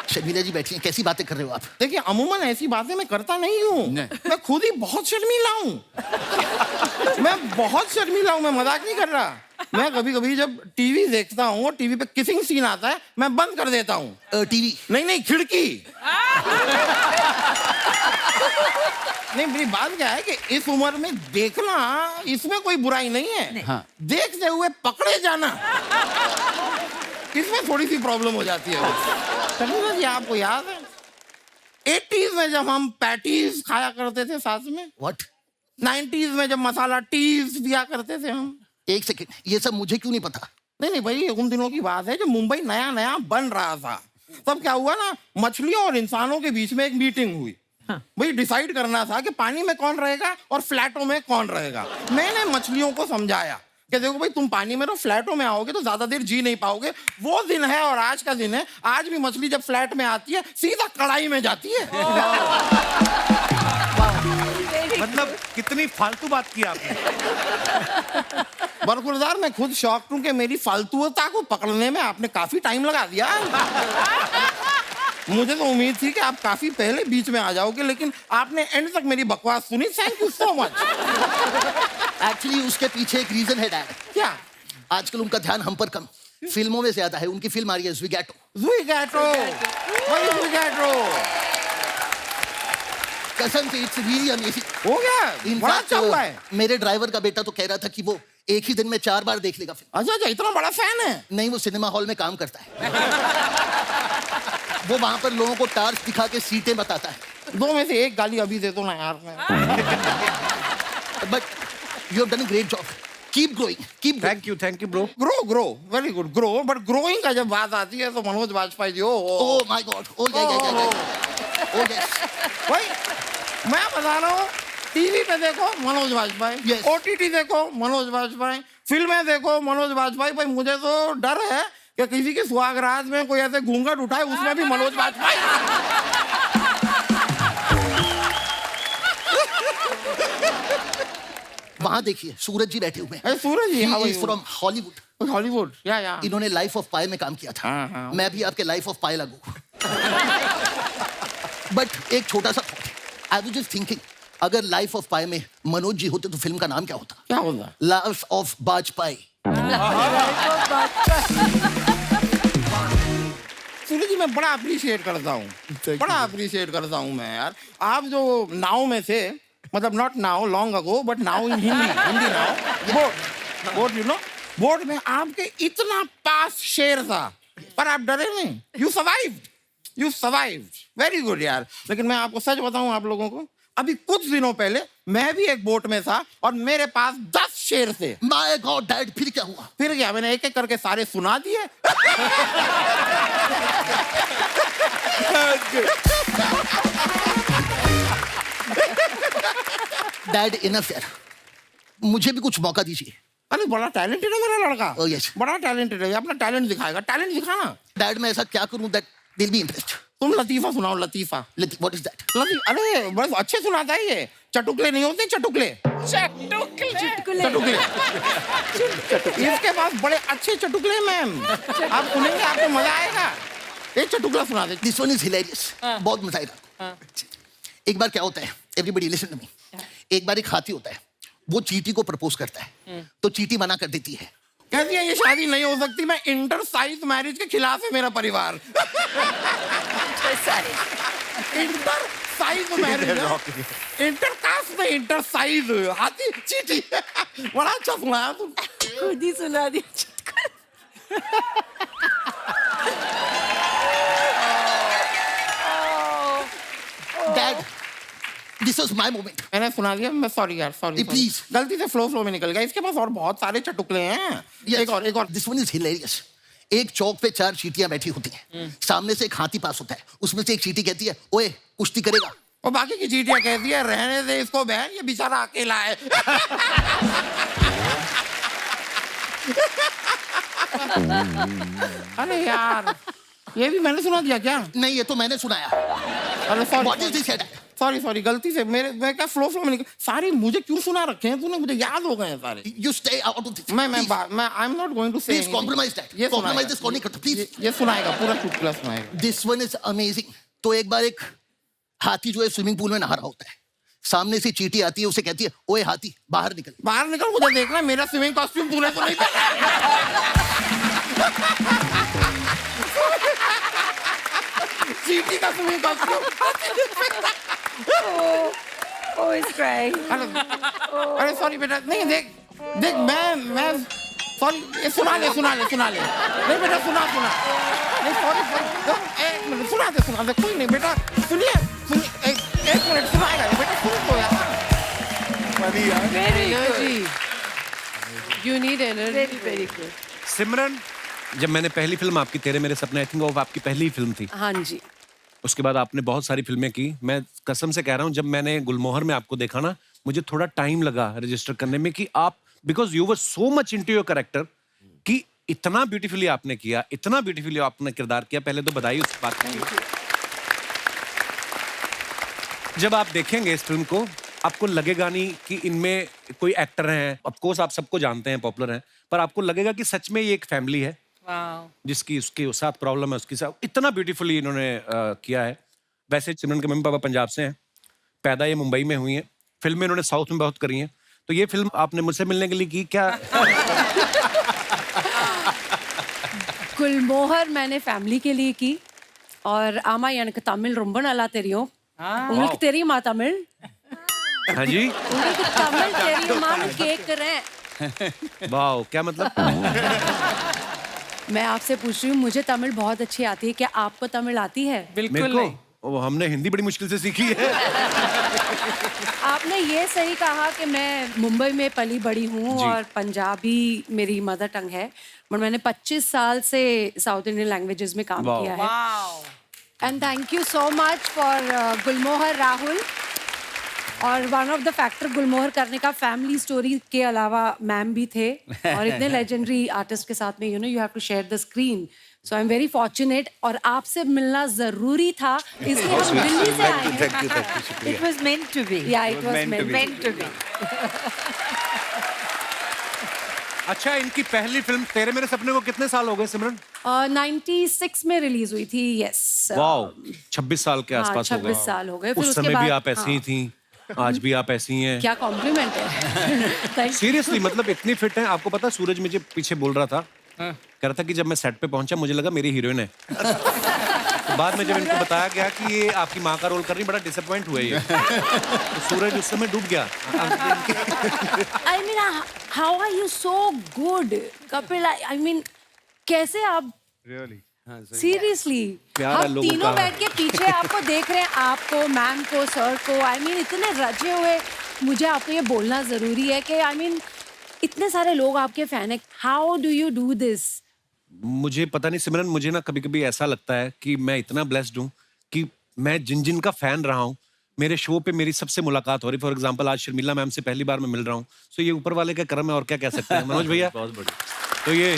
शर्मिला शर्मिला जी बैठी हैं, कैसी बातें कर रहे हो आप? देखिए अमूमन ऐसी बातें मैं करता नहीं हूँ। मैं खुद ही बहुत शर्मीला हूँ। मैं बहुत शर्मीला हूँ, मैं मजाक नहीं कर रहा। मैं कभी कभी जब टीवी देखता हूँ और टीवी पे किसिंग सीन आता है, मैं बंद कर देता हूँ। टीवी नहीं, खिड़की। नहीं, मेरी बात क्या है कि इस उम्र में देखना, इसमें कोई बुराई नहीं है। हाँ। देखते हुए पकड़े जाना, इसमें थोड़ी सी प्रॉब्लम हो जाती है। शर्मिला जी, आपको याद है 80s में जब हम पैटीज खाया करते थे साथ में? व्हाट? 90s में जब मसाला टीज पिया करते थे हम? एक सेकंड, ये सब मुझे क्यों नहीं पता? नहीं भाई, उन दिनों की बात है जब मुंबई नया नया बन रहा था। तब क्या हुआ ना, मछलियों और इंसानों के बीच में एक मीटिंग हुई। भाई डिसाइड करना था कि पानी में कौन रहेगा और फ्लैटों में कौन रहेगा। मैंने मछलियों को समझाया कि देखो भाई, तुम पानी में रहो, फ्लैटों में आओगे तो ज्यादा देर जी नहीं पाओगे। वो दिन है और आज का दिन है। आज भी मछली जब फ्लैट में आती है सीधा कढ़ाई में जाती है। मतलब कितनी फालतू बात की आपने। बरखुरदार, मैं खुद शॉक्ड हूं कि मेरी फालतूता को पकड़ने में आपने काफी टाइम लगा दिया। मुझे तो उम्मीद थी कि आप काफी पहले बीच में आ जाओगे, लेकिन आपने एंड तक मेरी बकवास सुनी। Thank you so much. Actually उसके पीछे एक रीजन है डैड। क्या? आजकल उनका ध्यान हम पर कम, फिल्मों में ज्यादा है। उनकी फिल्म आ रही है ज़ुइगैटो। कसम से इट्स रियली अमेजिंग। हो गया? In बड़ा fact, अच्छा हुआ है। मेरे ड्राइवर का बेटा तो कह रहा था कि वो एक ही दिन में 4 बार देख लेगा फिल्म। अच्छा, इतना बड़ा फैन है? नहीं, वो सिनेमा हॉल में काम करता है। वो वहां पर लोगों को टार्च दिखा के सीटें बताता है। 2 में से एक गाली अभी दे दो ना यार। But you have done a great job. Keep growing, keep. Thank you bro. Grow very good, grow. But growing का जब बात आती है तो Manoj Vajpayee ji, oh my God, भाई मैं बता रहा हूँ, टीवी पे देखो मनोज वाजपेयी, Yes. OTT देखो मनोज वाजपेयी, फिल्में देखो मनोज वाजपेयी। भाई मुझे तो डर है कि किसी के सुहागरात में कोई ऐसे घूंघट उठाए, उसमें भी मनोज वाजपेयी। वहां देखिए सूरज जी बैठे हुए हैं। सूरज जी, how are you? From Hollywood. Hollywood, या इन्होंने लाइफ ऑफ पाई में काम किया था। हाँ। मैं भी आपके लाइफ ऑफ पाई लागू। बट एक छोटा सा आई वाज जस्ट थिंकिंग, अगर लाइफ ऑफ पाई में मनोज जी होते तो फिल्म का नाम क्या होता? क्या होता? Life of Bajpai. सूरज जी, मैं बड़ा अप्रिशिएट करता हूँ, मैं यार। आप जो नाव में थे, मतलब not now long ago, but now in Hindi now, boat में आपके इतना पास शेर था, पर आप डरे नहीं। You survived. वेरी गुड यार। लेकिन मैं आपको सच बताऊं, आप लोगों को, अभी कुछ दिनों पहले मैं भी एक बोट में था और मेरे पास 10 शेर थे। माय गॉड डैड, फिर क्या हुआ? फिर क्या, मैंने एक एक करके सारे सुना दिए। डैड इनफ यार, मुझे भी कुछ मौका दीजिए। अरे बड़ा टैलेंटेड है मेरा लड़का। Oh, yes. बड़ा टैलेंटेड है, अपना टैलेंट दिखाएगा। टैलेंट दिखाना। डैड मैं ऐसा क्या करूं दैट दिल बी इंटरेस्ट? तुम लतीफा सुनाओ, लतीफा। What is that? अरे बस अच्छे सुनाता है ये। चटुकले नहीं होते, चटुकले। इसके पास बड़े अच्छे चटुकले, मैम। आप सुनेंगे, आपको मजा आएगा। एक चटुकला सुना दे। This one is hilarious. बहुत मजा आएगा। एक बार क्या होता है, एवरीबॉडी लिसन टू मी। एक बार एक हाथी होता है, वो चींटी को प्रपोज करता है, तो चींटी मना कर देती है। कहती है ये शादी नहीं हो सकती, मैं इंटर साइज मैरिज के खिलाफ है मेरा परिवार। Inter size marriage, inter caste में इंटर साइज, हाथी चींटी। बड़ा अच्छा सुनाया तुम। खुद ही सुना दिया। Dad this was my moment. मैंने सुना दिया, मैं सॉरी यार, सॉरी प्लीज। गलती से फ्लो में निकल गया। इसके पास और बहुत सारे चटुकले हैं। एक और। This one is hilarious. एक चौक पे 4 चींटियां बैठी होती हैं। सामने से एक हाथी पास होता है, उसमें से एक चींटी कहती है, ओए कुश्ती करेगा? और बाकी की चींटियां कहती है, रहने दे इसको बहन, ये बेचारा अकेला है। अरे यार, ये भी मैंने सुना दिया क्या? नहीं, ये तो मैंने सुनाया। अरे sorry. What is this? Sorry गलती से मैं क्या फ्लो में निकल सारे मुझे क्यों सुना रखे हैं तूने, मुझे याद हो गए हैं सारे। You stay out of this. मैं I am not going to say Please compromise that. ये Compromise this नहीं करता, please. ये सुनाएगा पूरा चुटकुला सुनाएगा। This one is amazing. तो एक बार एक हाथी जो है स्विमिंग पूल में नहा रहा होता है, सामने से चींटी आती है, उसे कहती है ओए हाथी बाहर निकल, मुझे देखना मेरा स्विमिंग कॉस्ट्यूम तूने तो नहीं पहना। चींटी का swimming costume. Oh, he's crying. अरे सॉरी बेटा, नहीं देख मैं सॉरी, ये सुना ले नहीं बेटा सुना नहीं सॉरी एक मिनट सुना दे कोई नहीं बेटा, सुनिए एक मिनट सुनाएगा बेटा, सुन तो यार। Very good. You need energy. Very good. सिमरन, जब मैंने पहली फिल्म आपकी तेरे मेरे सपने, आई थिंक वो आपकी पहली फिल्म थी। हाँ जी। उसके बाद आपने बहुत सारी फिल्में की। मैं कसम से कह रहा हूँ, जब मैंने गुलमोहर में आपको देखा ना, मुझे थोड़ा टाइम लगा रजिस्टर करने में कि आप, because you were so much into your character, कि इतना ब्यूटीफुली आपने किया, इतना ब्यूटीफुली आपने किरदार किया। पहले तो बधाई उस बात के लिए। जब आप देखेंगे इस फिल्म को, आपको लगेगा नहीं कि इनमें कोई एक्टर हैं, ऑफ कोर्स आप सबको जानते हैं, पॉपुलर हैं, पर आपको लगेगा कि सच में ये एक फैमिली है जिसकी उसके साथ प्रॉब्लम है, उसके साथ इतना ब्यूटीफुली इन्होंने किया है। वैसे सिमरन के मम्मी पापा पंजाब से हैं, पैदा ये मुंबई में हुई हैं, फिल्में इन्होंने साउथ में बहुत करी हैं। तो ये फिल्म आपने मुझसे मिलने के लिए की क्या? गुलमोहर मैंने फैमिली के लिए की, और आमा எனக்கு தமிழ் ரொம்ப நல்லா தெரியும். உங்களுக்கு தெரியுமா தமிழ்? हाँ जी, உங்களுக்கு தமிழ் தெரியுமான்னு கேக்குறேன்। वाह, क्या मतलब? मैं आपसे पूछ रही हूँ, मुझे तमिल बहुत अच्छी आती है, क्या आपको तमिल आती है? मेरे को वो हमने हिंदी बड़ी मुश्किल से सीखी है। आपने ये सही कहा कि मैं मुंबई में पली बड़ी हूँ और पंजाबी मेरी मदर टंग है, पर मैंने 25 साल से साउथ इंडियन लैंग्वेजेस में काम किया है। And thank you so much for Gulmohar Rahul. और one of the factor Gulmohar करने का फैमिली स्टोरी के अलावा मैम भी थे, और इतने लेजेंडरी आर्टिस्ट के साथ में you have to share the screen, so I am very fortunate. और आपसे मिलना जरूरी था, इसलिए हम दिल्ली से आए हैं। It was meant to be. Yeah, it was meant to be. अच्छा, इनकी पहली फिल्म तेरे मेरे सपने को कितने साल हो गए सिमरन? 96 में रिलीज हुई थी। यस। वाओ, 26 साल के आसपास हो गए। 26 साल हो गए। फिर उस उसके समय भी बाद आप ऐसी ही थी, आज भी आप ऐसी हैं। क्या कॉम्प्लीमेंट है। सीरियसली, मतलब इतनी फिट हैं। आपको पता, सूरज मुझे पीछे बोल रहा था, कह रहा था कि जब मैं सेट पे पहुंचा मुझे लगा मेरी हीरोइन है। तो बाद में जब इनको बताया गया कि ये आपकी माँ का रोल कर रही, बड़ा डिसअपॉइंट हुए ये। तो सूरज उस समय डूब गया। I mean, how are you so good, Kapil? I mean, कैसे आप? Really? सीरियसली, हम तीनों बैठ के पीछे आपको देख रहे हैं, आपको, मैम को, सर को। आई मीन इतने रचे हुए। मुझे आपको ये बोलना जरूरी है कि आई मीन इतने सारे लोग आपके फैन है। How do you do this? मुझे पता नहीं सिमरन, मुझे ना कभी कभी ऐसा लगता है कि मैं इतना ब्लेस्ड हूँ कि मैं जिन जिन का फैन रहा हूँ, मेरे शो पे मेरी सबसे मुलाकात हो रही। फॉर एग्जाम्पल, आज शर्मिला मैम से पहली बार मैं मिल रहा हूँ। सो ये ऊपर वाले का करम है, और क्या कह सकते हैं मनोज भैया। बहुत बढ़िया। तो ये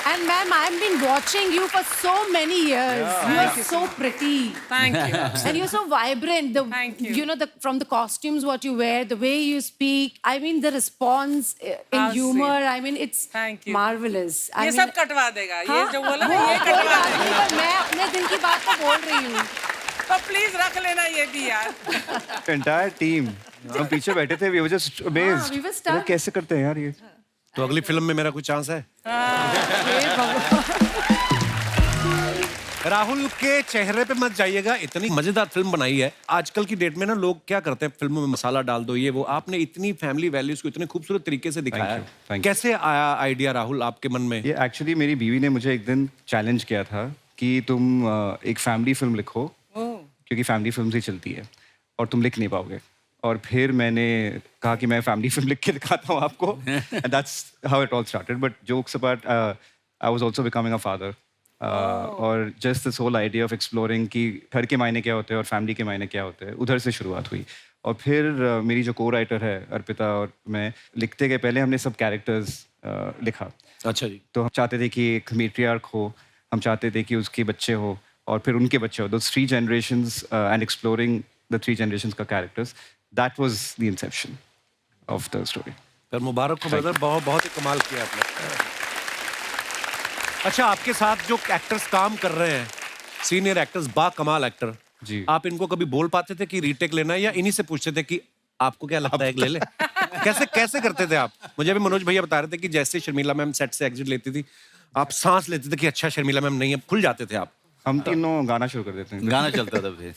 And ma'am, I've been watching you for so many years. You are so pretty. Thank you. And you're so vibrant. Thank you. You know, from the costumes, what you wear, the way you speak. I mean, the response in How humor. sweet. I mean, it's Thank you. marvelous. ये सब कटवा देगा, ये जो बोला ना, ये कोई कटवा बात नहीं, देगा। पर मैं अपने दिल की बात तो बोल रही हूँ। तो प्लीज रख लेना ये भी यार। एंटायर टीम हम पीछे बैठे थे, we were just amazed. we were stunned. कैसे करते हैं यार ये? तो अगली फिल्म में मेरा कोई चांस है? राहुल के चेहरे पे मत जाइएगा, इतनी मजेदार फिल्म बनाई है। आजकल की डेट में ना लोग क्या करते हैं, फिल्मों में मसाला डाल दो, ये वो। आपने इतनी फैमिली वैल्यूज को इतने खूबसूरत तरीके से दिखाया है। Thank you. कैसे आया आइडिया राहुल आपके मन में? ये एक्चुअली मेरी बीवी ने मुझे एक दिन चैलेंज किया था कि तुम एक फैमिली फिल्म लिखो, क्योंकि फैमिली फिल्म ही चलती है और तुम लिख नहीं पाओगे। और फिर मैंने कहा कि मैं फैमिली फिल्म लिख के दिखाता हूँ आपको। And that's how it all started. But jokes apart, I was also becoming a father, और just this whole idea of exploring कि घर के मायने क्या होते हैं और फैमिली के मायने क्या होते हैं, उधर से शुरुआत हुई। और फिर मेरी जो को राइटर है अर्पिता और मैं लिखते गए। पहले हमने सब कैरेक्टर्स लिखा। अच्छा जी। तो हम चाहते थे कि एक मैट्रियार्क हो, हम चाहते थे कि उसके बच्चे हो और फिर उनके बच्चे हो, दो 3 generations, and exploring the 3 generations का characters. That was the inception of the story. पर मुबारक हो ब्रदर, बहुत बहुत ही कमाल किया आपने। अच्छा, आपके साथ जो एक्टर्स काम कर रहे हैं, सीनियर एक्टर्स, बा कमाल एक्टर जी। आप इनको कभी बोल पाते थे कि रीटेक लेना है, या इन्हीं से पूछते थे कि आपको क्या लगता है कि ले ले? कैसे कैसे करते थे आप? मुझे अभी मनोज भैया बता रहे थे कि जैसे शर्मिला मैम सेट से एग्जिट लेती थी, आप सांस लेते थे कि अच्छा शर्मिला मैम नहीं है, खुल जाते थे आप। हम तीनों गाना शुरू कर देते हैं। गाना चलता था फिर।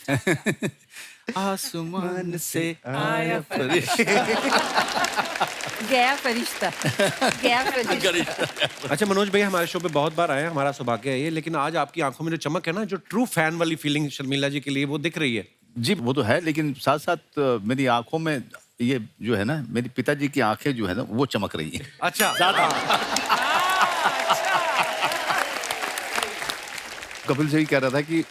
आसमान से आया गया फरिश्ता, गया फरिश्ता। अच्छा मनोज भैया हमारे शो पे बहुत बार आए हैं, हमारा सौभाग्य है ये, लेकिन आज आपकी आंखों में जो चमक है ना, जो ट्रू फैन वाली फीलिंग शर्मिला जी के लिए वो दिख रही है। जी वो तो है, लेकिन साथ साथ मेरी आंखों में ये जो है ना, मेरी पिताजी की आंखें जो है ना वो चमक रही है। अच्छा, कपिल से ही कह रहा था कि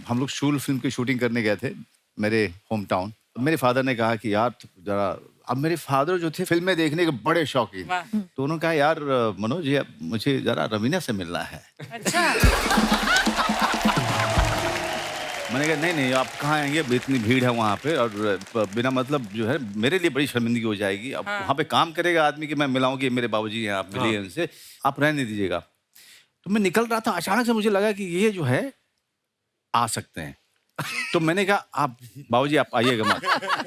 हम लोग शूल फिल्म की शूटिंग करने गए थे मेरे होम टाउन। मेरे फादर ने कहा कि यार जरा, अब मेरे फादर जो थे फिल्में देखने के बड़े शौकीन, तो उन्होंने कहा यार मनोज ये मुझे जरा रवीना से मिलना है। अच्छा। मैंने कहा नहीं नहीं आप कहाँ आएंगे, अब इतनी भीड़ है वहाँ पे, और बिना मतलब जो है मेरे लिए बड़ी शर्मिंदगी हो जाएगी। अब वहाँ पे काम करेगा आदमी कि मैं मिलाऊं कि मेरे बाबूजी हैं, आप मिलिए उनसे, आप रहने दीजिएगा। तो मैं निकल रहा था, अचानक से मुझे लगा कि ये जो है आ सकते हैं। तो मैंने कहा आप बाबूजी आप आइएगा मत।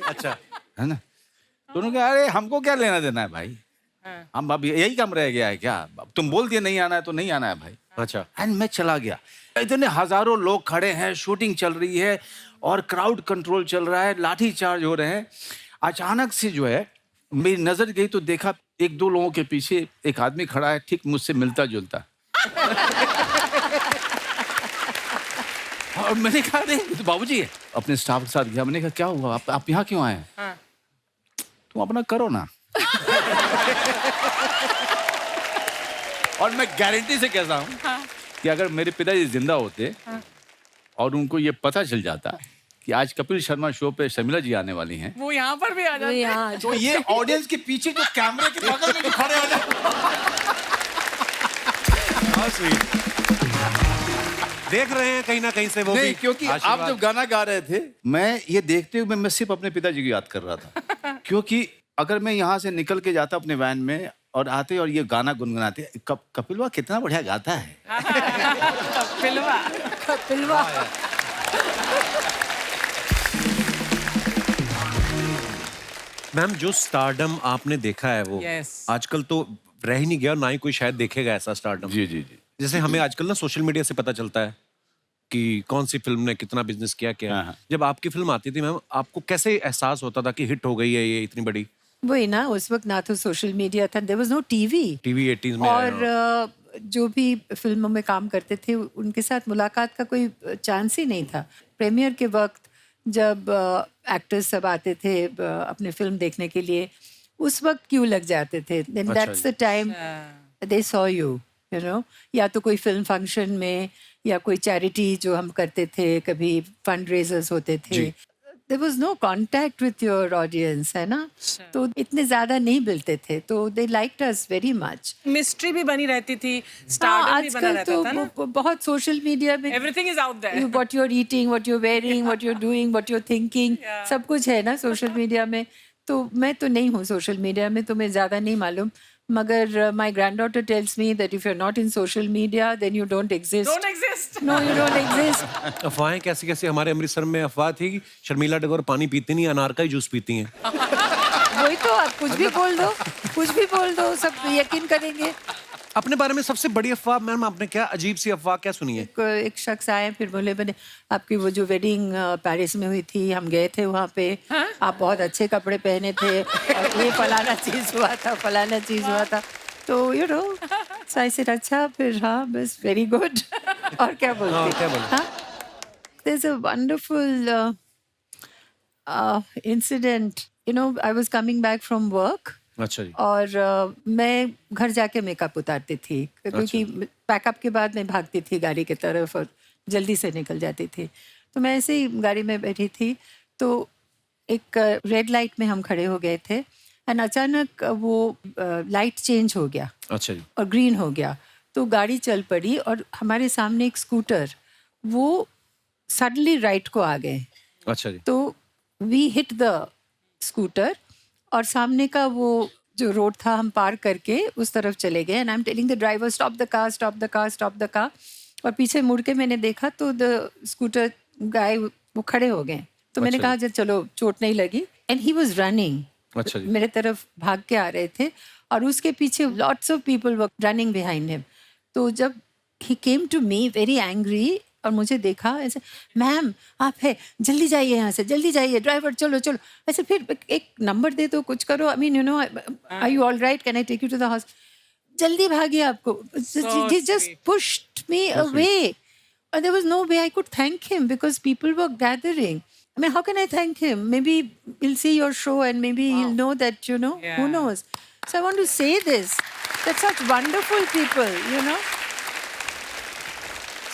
अच्छा, है ना? तो उन्होंने कहा अरे हमको क्या लेना देना है भाई, हम अब यही काम रह गया है क्या, तुम बोल दिए नहीं आना है तो नहीं आना है भाई। अच्छा। एंड मैं चला गया, इतने हजारों लोग खड़े हैं, शूटिंग चल रही है और क्राउड कंट्रोल चल रहा है, लाठी चार्ज हो रहे हैं। अचानक से जो है मेरी नजर गई तो देखा 1-2 लोगों के पीछे एक आदमी खड़ा है, ठीक मुझसे मिलता जुलता। और मैंने कहा अरे तो बाबूजी है। अपने स्टाफ के साथ गया, मैंने कहा क्या हुआ, आप यहाँ क्यों आए? तुम अपना करो ना। और मैं गारंटी से कहता हूँ कि अगर मेरे पिताजी जिंदा होते और उनको ये पता चल जाता कि आज कपिल शर्मा शो पे शर्मिला जी आने वाली हैं, वो यहाँ पर भी आ जाते। यहाँ तो ये ऑडियंस के पीछे जो कैमरे के बगल में जो खड़े हो देख रहे हैं कहीं ना कहीं से वो नहीं, भी क्योंकि आप आशीर्वाद। जब गाना गा रहे थे, मैं ये देखते हुए मैं सिर्फ अपने पिताजी को याद कर रहा था। क्योंकि अगर मैं यहाँ से निकल के जाता अपने वैन में और आते और ये गाना गुनगुनाते, कपिलवा कितना बढ़िया गाता है। फिल्मा। पिलवा। मैम जो स्टारडम आपने देखा है वो Yes. आजकल तो रह ही नहीं गया, ना ही कोई शायद देखेगा ऐसा स्टारडम। जी जी जी। जैसे हमें आजकल ना सोशल मीडिया से पता चलता है कि कौन सी फिल्म ने कितना बिजनेस किया क्या। हाँ। जब आपकी फिल्म आती थी मैम, आपको कैसे एहसास होता था कि हिट हो गई है ये इतनी बड़ी? वही ना, उस वक्त ना तो सोशल मीडिया था, there was no TV. TV 80s में और जो भी फिल्मों में काम करते थे उनके साथ मुलाकात का कोई चांस ही नहीं था। प्रीमियर के वक्त जब एक्टर्स सब आते थे अपने फिल्म देखने के लिए, उस वक्त क्यों लग जाते थे। Then that's the time they saw you know. या तो कोई फिल्म फंक्शन में या कोई चैरिटी जो हम करते थे, कभी फंड रेजर्स होते थे, there was no contact with your audience, है ना। तो इतने ज्यादा नहीं मिलते थे, तो they liked us very much. Mystery भी बनी रहती थी, स्टारडम भी बना आजकल रहता था ना। तो बहुत सोशल मीडिया में everything is out there. what you're eating, what you're wearing, what you're doing, what you're thinking, सब कुछ है ना सोशल मीडिया में। तो मैं तो नहीं हूँ सोशल मीडिया में, तो मैं ज़्यादा नहीं मालूम। मगर my granddaughter tells me that if you're not in social media, then you don't exist. Don't exist. No, you don't exist. अफवाहें कैसी कैसी। हमारे अमृतसर में अफवाह थी कि शर्मिला टैगोर पानी पीती नहीं, अनार का ही जूस पीती हैं। वही तो, आप कुछ भी बोल दो, कुछ भी बोल दो, सब यकीन करेंगे। अपने बारे में सबसे बड़ी अफवाह मैम आपने क्या अजीब सी अफवाह क्या सुनी है? एक शख्स आए, फिर बोले मैंने आपकी वो जो वेडिंग पेरिस में हुई थी, हम गए थे वहाँ पे, आप बहुत अच्छे कपड़े पहने थे और ये फलाना चीज़ हुआ था, फलाना चीज़ हुआ था। तो यू नो आई सेड अच्छा, फिर हाँ बस वेरी गुड। और क्या बोलते हैं। There is a wonderful incident, you know. I was coming back from work अच्छा जी। और मैं घर जाके मेकअप उतारती थी, क्योंकि पैकअप के बाद मैं भागती थी गाड़ी की तरफ और जल्दी से निकल जाती थी। तो मैं ऐसे ही गाड़ी में बैठी थी, तो एक रेड लाइट में हम खड़े हो गए थे एंड अचानक वो लाइट चेंज हो गया। अच्छा जी। और ग्रीन हो गया, तो गाड़ी चल पड़ी और हमारे सामने एक स्कूटर, वो सडनली राइट को आ गए अच्छा जी। तो वी हिट द स्कूटर और सामने का वो जो रोड था हम पार करके उस तरफ चले गए and I am telling the driver stop the car, stop the car, stop the car. और पीछे मुड़ के मैंने देखा तो द स्कूटर गाय वो खड़े हो गए। तो मैंने अच्छा कहा "जी, चलो चोट नहीं लगी" एंड ही वाज रनिंग, अच्छा जी। मेरे तरफ भाग के आ रहे थे और उसके पीछे lots of people were running behind him. तो जब he came to me very angry और मुझे देखा ऐसे, मैम आप है जल्दी जाइए यहाँ से, जल्दी जाइए, ड्राइवर चलो चलो, ऐसे फिर एक नंबर दे दो, कुछ करो, I mean you know are you all right, can I take you to the hospital, जल्दी भागिए आपको। He just pushed me away and there was no way I could thank him because people were gathering. I mean, how can I thank him? Maybe he'll see your show and maybe he'll know that, you know, who knows. So I want to say this. That's such wonderful people, you know.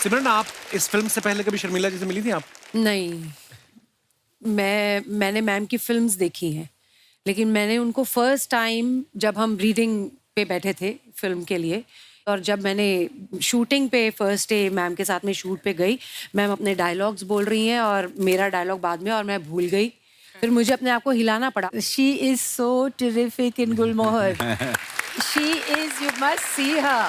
सिमरन, आप इस film से पहले कभी शर्मिला जी से मिली थी आप? नहीं, मैंने मैम की फिल्म्स देखी हैं, लेकिन मैंने उनको फर्स्ट टाइम जब हम रीडिंग पे बैठे थे फिल्म के लिए, और जब मैंने शूटिंग पे फर्स्ट डे मैम के साथ में शूट पे गई, मैम अपने डायलॉग्स बोल रही हैं और मेरा डायलॉग बाद में और मैं भूल गई, फिर मुझे अपने आप को हिलाना पड़ा। She is so terrific in Gulmohar. She is, you must see her.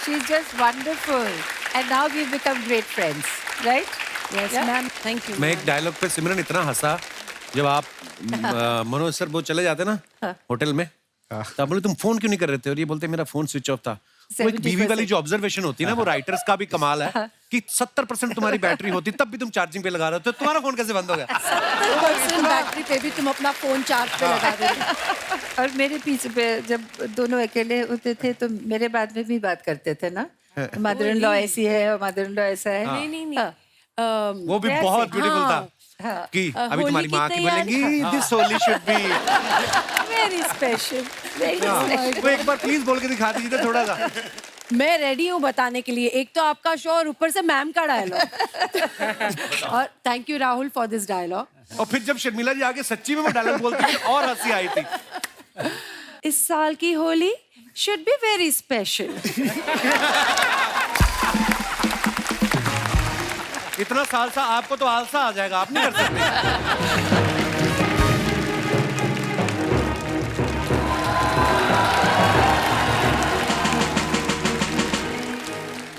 She's just wonderful. And now we've become great friends, right? Yes Yeah. Ma'am, thank you. मैं एक डायलॉग पे सिमरन इतना हंसा जब आप मनोज सर वो चले जाते ना होटल में, तो आप बोले तुम फोन क्यों नहीं कर रहे थे, और ये बोलते मेरा फोन स्विच ऑफ था। वो एक बीवी वाली जो ऑब्जर्वेशन होती है ना, वो राइटर्स का भी कमाल है कि 70% तुम्हारी बैटरी होती तब भी तुम चार्जिंग पे लगा रहे हो, तो तुम्हारा फोन कैसे बंद हो गया? 70% बैटरी पे भी तुम अपना फोन चार्ज पे लगा दो। और मेरे पीछे पे जब दोनों अकेले होते थे तो मेरे बाद में भी बात करते थे ना, मदर इन लॉ ऐसी है और मदर इन लॉ ऐसा है। नहीं वो भी बहुत ब्यूटीफुल था कि अभी तुम्हारी माँ की बोलेंगी this Holi should be very special, very special. वो एक बार प्लीज बोल के दिखा दीजिए थोड़ा सा। मैं रेडी हूँ बताने के लिए, एक तो आपका शो और ऊपर से मैम का डायलॉग। और thank you Rahul for this dialogue. और फिर जब शर्मिला जी आगे सच्ची में वो डायलॉग बोलती थी और हंसी आई थी। इस साल की Holi should be very special. इतना साल सा आपको तो आलसा आ जाएगा, आप नहीं कर सकते।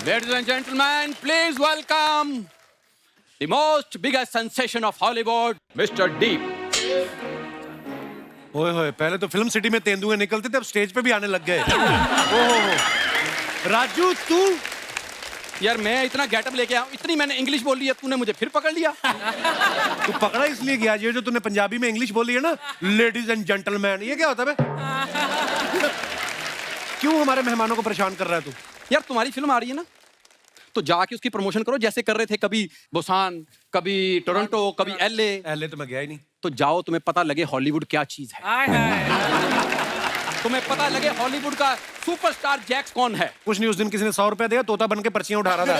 Ladies and gentlemen, please welcome the most biggest sensation of Hollywood, Mr. Deep. ओए होए, पहले तो फिल्म सिटी में तेंदुए निकलते थे, अब स्टेज पे भी आने लग गए। ओहो, राजू तू यार मैं इतना गेटअप लेके आया हूं, इतनी मैंने इंग्लिश बोल ली है, तूने मुझे फिर पकड़ लिया। तू पकड़ा इसलिए गया, ये जो तूने पंजाबी में इंग्लिश बोली है ना, लेडीज एंड जेंटलमैन, ये क्या होता है बे? क्यों हमारे मेहमानों को परेशान कर रहा है तू? यार तुम्हारी फिल्म आ रही है ना, तो जाके उसकी प्रमोशन करो जैसे कर रहे थे, कभी बुसान, कभी टोरंटो, कभी LA तो मैं गया ही नहीं। तो जाओ, तुम्हें पता लगे हॉलीवुड क्या चीज है। तुम्हें पता लगे हॉलीवुड का सुपरस्टार जैक्स कौन है। कुछ नहीं, उस दिन किसी ने 100 रुपया दिया, तोता बन के पर्चियां उठा रहा था।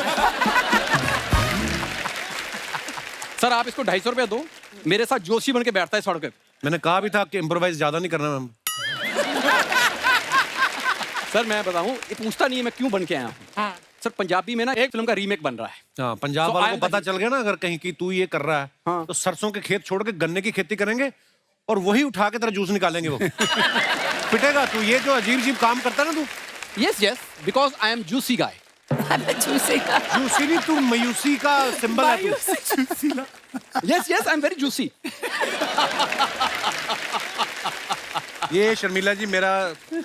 सर आप इसको 250 रुपया दो, मेरे साथ जोशी बन के बैठता है सड़क पे। मैंने कहा भी था कि इम्प्रोवाइज ज्यादा नहीं करना मैम। सर मैं बताऊं, ये पूछता नहीं है मैं क्यों बन के आया हूँ। सर पंजाबी में ना एक फिल्म का रीमेक बन रहा है। हाँ, पंजाब वालों को पता चल गया ना अगर कहीं की तू ये कर रहा है, हाँ। तो सरसों के खेत छोड़ के गन्ने की खेती करेंगे और वही उठा के तेरा जूस निकालेंगे वो। पिटेगा तू, ये जो अजीब अजीब काम करता है ना तू। Yes yes, because I am juicy guy. Juicy नहीं, तू मयूसी का सिंबल है तू। Yes yes, I am very juicy. ये शर्मिला जी मेरा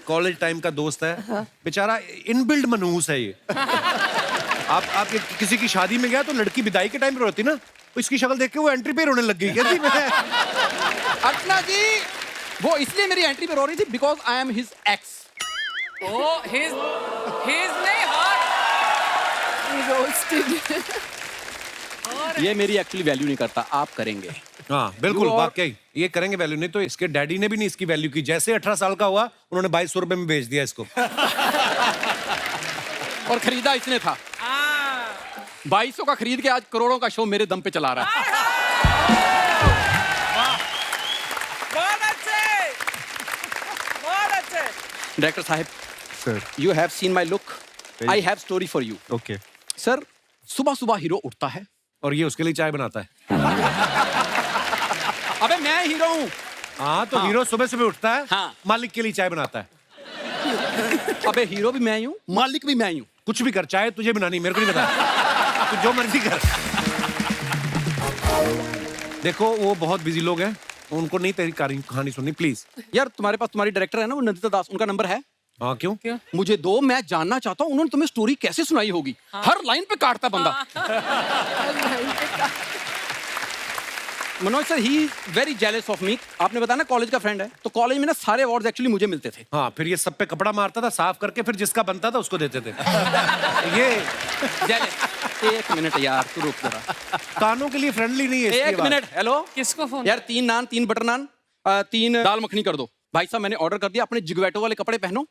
कॉलेज टाइम का दोस्त है, बेचारा इनबिल्ड मनहूस है ये। आप किसी की शादी में गया तो लड़की विदाई के टाइम पे रोती ना, तो इसकी शक्ल देख के वो एंट्री पे रोने लग गई। कहती मैं अर्चना जी, वो इसलिए मेरी एंट्री पे रो रही थी because I am his ex. Oh, his नहीं ये मेरी एक्चुअली वैल्यू नहीं करता, आप करेंगे। हाँ बिल्कुल, वाकई ये करेंगे वैल्यू, नहीं तो इसके डैडी ने भी नहीं इसकी वैल्यू की। जैसे 18 साल का हुआ उन्होंने 2200 रुपए में बेच दिया इसको। और खरीदा इसने था। 2200 का खरीद के आज करोड़ों का शो मेरे दम पे चला रहा है। बहुत अच्छे, बहुत अच्छे। डायरेक्टर साहब, sir you have seen my look, I have story for you. Okay sir सुबह सुबह हीरो उठता है और ये उसके लिए चाय बनाता है। अबे मैं हीरो हूँ। हाँ तो हाँ। हीरो सुबह सुबह उठता है, हाँ। मालिक के लिए चाय बनाता है। अबे हीरो भी मैं ही हूँ, मालिक भी मैं ही हूँ। कुछ भी कर, चाय तुझे बनानी, मेरे को नहीं पता। तू जो मर्जी कर। देखो वो बहुत बिजी लोग हैं, उनको नहीं तेरी कहानी सुननी प्लीज। यार तुम्हारे पास तुम्हारी डायरेक्टर है ना, वो नंदिता दास, उनका नंबर है? हाँ क्यों? मुझे दो, मैं जानना चाहता हूँ उन्होंने तुम्हें स्टोरी कैसे सुनाई होगी। हर लाइन पे काटता बंदा। Manoj sir, he very jealous of me. आपने बताया ना कॉलेज का फ्रेंड है, तो कॉलेज में ना सारे अवार्ड्स एक्चुअली मुझे मिलते थे। हाँ, फिर ये सब पे कपड़ा मारता था, साफ करके फिर जिसका बनता था उसको देते थे। ये जेलस। एक मिनट यार, तू रुक जरा। कानों के लिए फ्रेंडली नहीं है इसकी एक बात। मिनट। हेलो, किसको फोन? यार 3 नान, 3 बटर नान, 3 दाल मखनी कर दो। भाई साहब मैंने ऑर्डर कर दिया, अपने जिगवैटो वाले कपड़े पहनो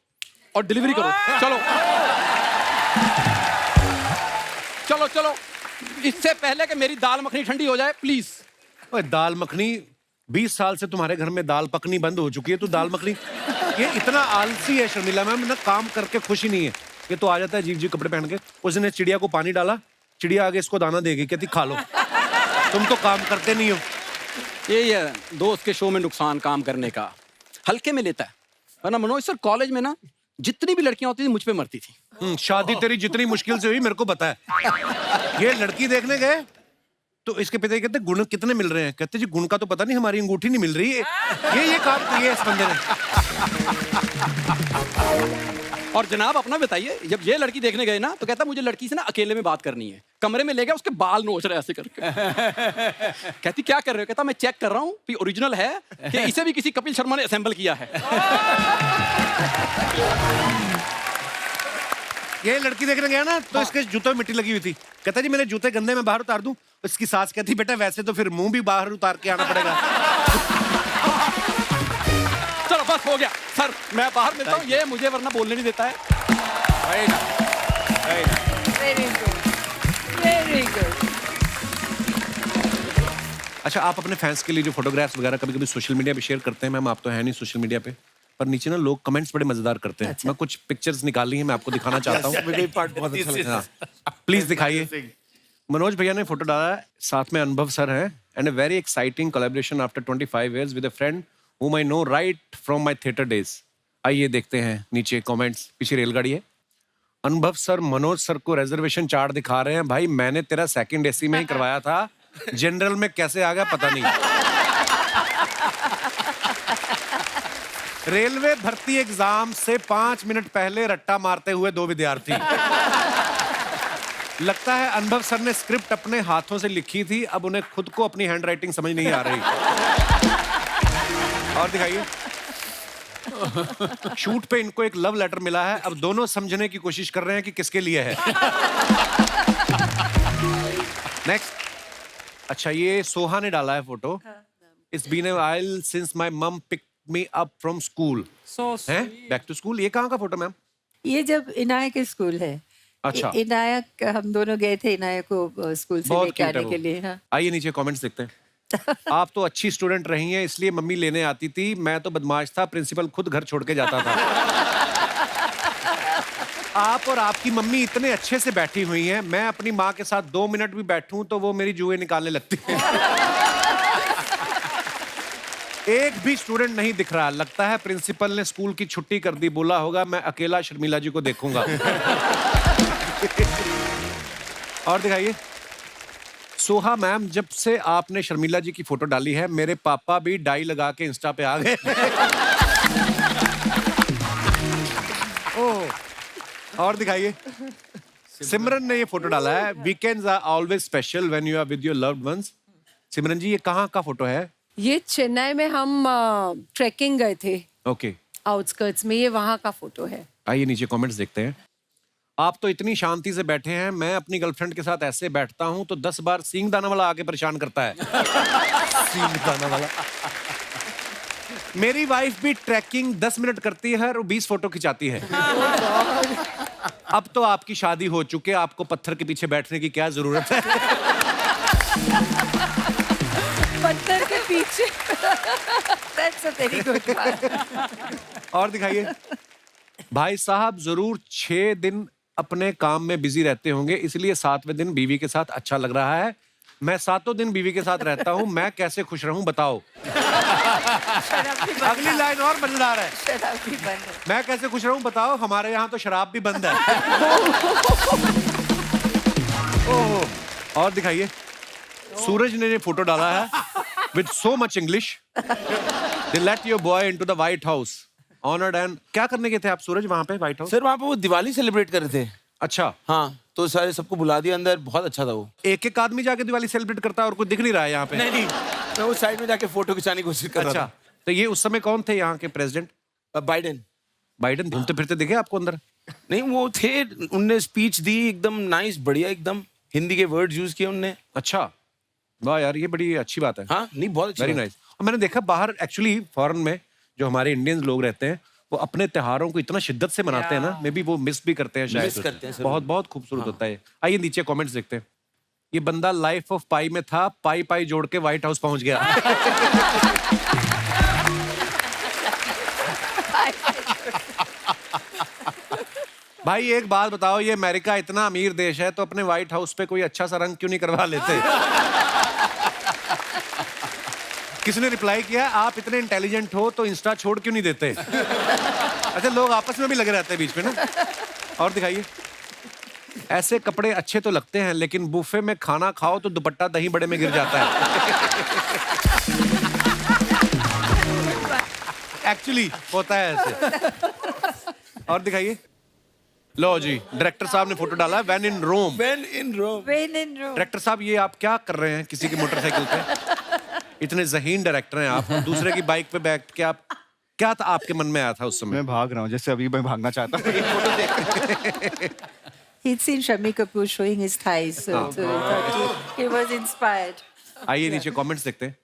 और डिलीवरी करो। चलो चलो चलो, इससे पहले कि मेरी दाल मखनी ठंडी हो जाए प्लीज। ओए दाल मखनी, 20 साल से तुम्हारे घर में दाल पकनी बंद हो चुकी है, तू दाल मखनी। ये इतना आलसी है शर्मिला मैम ना, काम करके खुशी नहीं है। ये तो आ जाता है जीव कपड़े पहन के। उसने चिड़िया को पानी डाला, चिड़िया आगे इसको दाना देगी, कहती खा लो। तुम तो काम करते नहीं हो। ये दोस्त के शो में नुकसान काम करने का, हल्के में लेता है। वरना मनोज सर कॉलेज में ना जितनी भी लड़कियां होती थी मुझ पे मरती थी। शादी तेरी जितनी मुश्किल से हुई मेरे को पता है। ये लड़की देखने गए तो इसके पिता कहते गुण कितने मिल रहे हैं, कहते जी गुण का तो पता नहीं, हमारी अंगूठी नहीं मिल रही है। ये काम किया है इस बंदे ने। और जनाब अपना बताइए, जब ये लड़की देखने गए ना तो कहता मुझे लड़की से ना अकेले में बात करनी है। कमरे में ले गया, उसके बाल नोच रहे ऐसे करके। कहती क्या कर रहे हो? कहता मैं चेक कर रहा हूँ कि ओरिजिनल है कि इसे भी किसी कपिल शर्मा ने असेंबल किया है। ये लड़की देखने गया ना तो इसके जूते में मिट्टी लगी हुई थी। कहता जी मेरे जूते गंदे में बाहर उतार दूं? इसकी सास कहती बेटा वैसे तो फिर मुंह भी बाहर उतार के आना पड़ेगा। चलो बस हो गया सर, मैं बाहर मिलता हूँ, ये मुझे वरना बोलने नहीं देता है। Very good, very good. अच्छा, आप अपने फैंस के लिए जो फोटोग्राफ्स वगैरह कभी कभी सोशल मीडिया पे शेयर करते हैं मैम, आप तो है नहीं सोशल मीडिया पे, पर नीचे ना लोग कमेंट्स बड़े मजेदार करते हैं। मैं कुछ पिक्चर्स निकाली हैं, मैं आपको दिखाना चाहता हूँ। पार्ट बहुत अच्छा लगा। प्लीज दिखाइए। मनोज भैया ने फोटो डाला है, साथ में अनुभव सर है, and a very exciting collaboration after 25 years with a friend whom I know right from my theater days। आइए देखते हैं नीचे कमेंट्स। पीछे रेलगाड़ी है। अनुभव सर मनोज सर को रिजर्वेशन चार्ट दिखा रहे हैं। भाई मैंने तेरा सेकंड एसी में ही करवाया था, जनरल में कैसे आ गया पता नहीं। रेलवे भर्ती एग्जाम से 5 मिनट पहले रट्टा मारते हुए 2 विद्यार्थी। लगता है अनुभव सर ने स्क्रिप्ट अपने हाथों से लिखी थी, अब उन्हें खुद को अपनी हैंडराइटिंग समझ नहीं आ रही। और दिखाइए। शूट पे इनको एक लव लेटर मिला है, अब दोनों समझने की कोशिश कर रहे हैं कि किसके लिए है। नेक्स्ट। अच्छा, ये सोहा ने डाला है photo. It's been a while since my mum pick me up from school. हैं बैक टू स्कूल। ये कहाँ का फोटो मैम? ये जब इनाया के स्कूल है। अच्छा। इनाया हम दोनों गए थे इनाया को स्कूल से बहुत लेके cute है आने वो। के लिए। हाँ। आइए नीचे कमेंट्स देखते हैं। आप तो अच्छी स्टूडेंट रही हैं इसलिए मम्मी लेने आती थी, मैं तो बदमाश था, प्रिंसिपल खुद घर छोड़ के जाता था। आप और आपकी मम्मी इतने अच्छे से बैठी हुई हैं, मैं अपनी माँ के साथ 2 मिनट भी बैठूं तो वो मेरी जुए निकालने लगती है। एक भी स्टूडेंट नहीं दिख रहा, लगता है प्रिंसिपल ने स्कूल की छुट्टी कर दी, बोला होगा मैं अकेला शर्मिला जी को देखूंगा। और दिखाइए। सोहा मैम, जब से आपने शर्मिला जी की फोटो डाली है मेरे पापा भी डाई लगा के इंस्टा पे आ गए। ओह। और दिखाइए। सिमरन ने ये फोटो डाला है, weekends are always special when you are with your loved ones. Simran ji, ये कहाँ का फोटो है? ये चेन्नई में हम ट्रैकिंग गए थे, ओके। आउटस्कर्ट्स में, ये वहाँ का फोटो है। आइए नीचे कमेंट्स देखते हैं। आप तो इतनी शांति से बैठे हैं, मैं अपनी गर्लफ्रेंड के साथ ऐसे बैठता हूं तो 10 बार सींग दाना वाला आके परेशान करता है। सींग दाना वाला। मेरी वाइफ भी ट्रैकिंग 10 मिनट करती है और 20 फोटो खिंचाती है। अब तो आपकी शादी हो चुकी है, आपको पत्थर के पीछे बैठने की क्या जरूरत है? पत्थर के पीछे। That's a very good one। और दिखाइए। भाई साहब जरूर 6 दिन अपने काम में बिजी रहते होंगे, इसलिए 7वें दिन बीवी के साथ अच्छा लग रहा है। मैं 7 दिन बीवी के साथ रहता हूँ, मैं कैसे खुश रहूं बताओ। अगली लाइन और मजेदार है, शराब भी बंद है। मैं कैसे खुश रहूं बताओ, हमारे यहाँ तो शराब भी बंद है। ओहो, और दिखाइए, सूरज ने ये फोटो डाला है with so much English. They let your boy into the white house honoured and. क्या करने गए थे आप सूरज वहां पे व्हाइट हाउस? सर वहाँ पे वो दिवाली सेलिब्रेट कर रहे थे। अच्छा, हाँ, तो सारे सबको बुला दिया अंदर, बहुत अच्छा था वो। एक आदमी जाके दिवाली सेलिब्रेट करता है और कोई दिख नहीं रहा है यहाँ पे। नहीं, मैं वो साइड में जाके फोटो खिंचाने की कोशिश कर रहा अच्छा, तो ये उस समय कौन थे यहाँ के प्रेसिडेंट? था। बाइडेन। बाइडन घूमते फिरते दिखे आपको अंदर? नहीं, वो थे, उनने स्पीच दी एकदम नाइस, बढ़िया एकदम, हिंदी के वर्ड यूज किए उनने। अच्छा, वाह यार, ये बड़ी अच्छी बात है। हाँ, नहीं, बहुत अच्छी वेरी बात। नाइस। और मैंने देखा बाहर एक्चुअली फॉरेन में जो हमारे इंडियंस लोग रहते हैं, वो अपने त्योहारों को इतना शिद्दत से मनाते हैं ना, मे बी वो मिस भी करते हैं शायद। मिस करते हैं सर। बहुत बहुत खूबसूरत होता है। आइए नीचे कमेंट्स देखते हैं। ये बंदा लाइफ ऑफ पाई में था, पाई पाई जोड़ के व्हाइट हाउस पहुंच गया। भाई एक बात बताओ, ये अमेरिका इतना अमीर देश है तो अपने व्हाइट हाउस पे कोई अच्छा सा रंग क्यों नहीं करवा लेते? किसने रिप्लाई किया, आप इतने इंटेलिजेंट हो तो इंस्टा छोड़ क्यों नहीं देते? अच्छा, लोग आपस में भी लगे रहते हैं बीच में ना। और दिखाइए, ऐसे कपड़े अच्छे तो लगते हैं लेकिन बुफे में खाना खाओ तो दुपट्टा दही बड़े में गिर जाता है। एक्चुअली होता है ऐसे। और दिखाइए, लो जी, डायरेक्टर साहब ने फोटो डाला है, when in Rome. When in Rome। Director साहब, ये आप क्या कर रहे हैं किसी की मोटरसाइकिल पे? इतने जहीन डायरेक्टर हैं आप, दूसरे की बाइक पे बैठ के आप, क्या था आपके मन में आया था उस समय? मैं भाग रहा हूँ, जैसे अभी मैं भागना चाहता हूँ। ये फोटो देख He'd seen Shammi Kapoor showing his thighs, so he thought he was inspired. आइए नीचे कमेंट्स देखते हैं।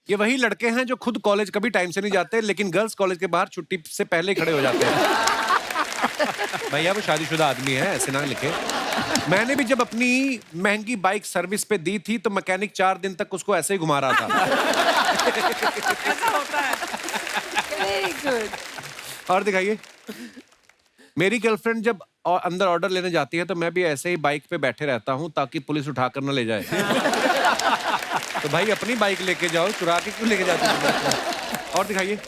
ये वही लड़के हैं जो खुद कॉलेज कभी टाइम से नहीं जाते, लेकिन गर्ल्स कॉलेज के बाहर छुट्टी से पहले ही खड़े हो जाते हैं। भैया वो शादीशुदा आदमी है, ऐसे ना लिखे। मैंने भी जब अपनी महंगी बाइक सर्विस पे दी थी तो मैकेनिक 4 दिन तक उसको ऐसे ही घुमा रहा था। ऐसा होता है। Very good. और दिखाइए, मेरी गर्लफ्रेंड जब अंदर ऑर्डर लेने जाती है तो मैं भी ऐसे ही बाइक पे बैठे रहता हूँ ताकि पुलिस उठाकर न ले जाए। तो भाई अपनी बाइक लेके जाओ, चुरा के क्यों लेके जाते हो? और दिखाइए,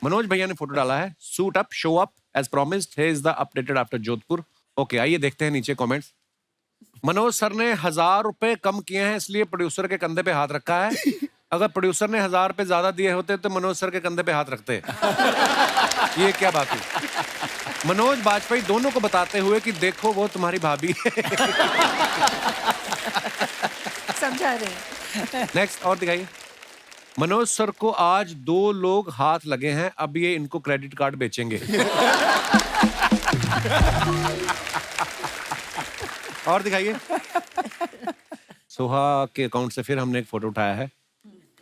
मनोज भैया ने फोटो डाला है, suit up show up as promised, here is the updated after Jodhpur. Okay, आइए देखते हैं नीचे कमेंट्स। मनोज सर ने 1000 रुपए कम किए हैं इसलिए प्रोड्यूसर के कंधे पे हाथ रखा है। अगर प्रोड्यूसर ने 1000 रुपए ज्यादा दिए होते तो मनोज सर के कंधे पे हाथ रखते। ये क्या बात हुई? मनोज बाजपेयी दोनों को बताते हुए कि देखो वो तुम्हारी भाभी है। समझा रहे हैं। नेक्स्ट, और दिखाइए, मनोज सर को आज 2 लोग हाथ लगे हैं, अब ये इनको क्रेडिट कार्ड बेचेंगे। और दिखाइए, सोहा के अकाउंट से फिर हमने एक फोटो उठाया है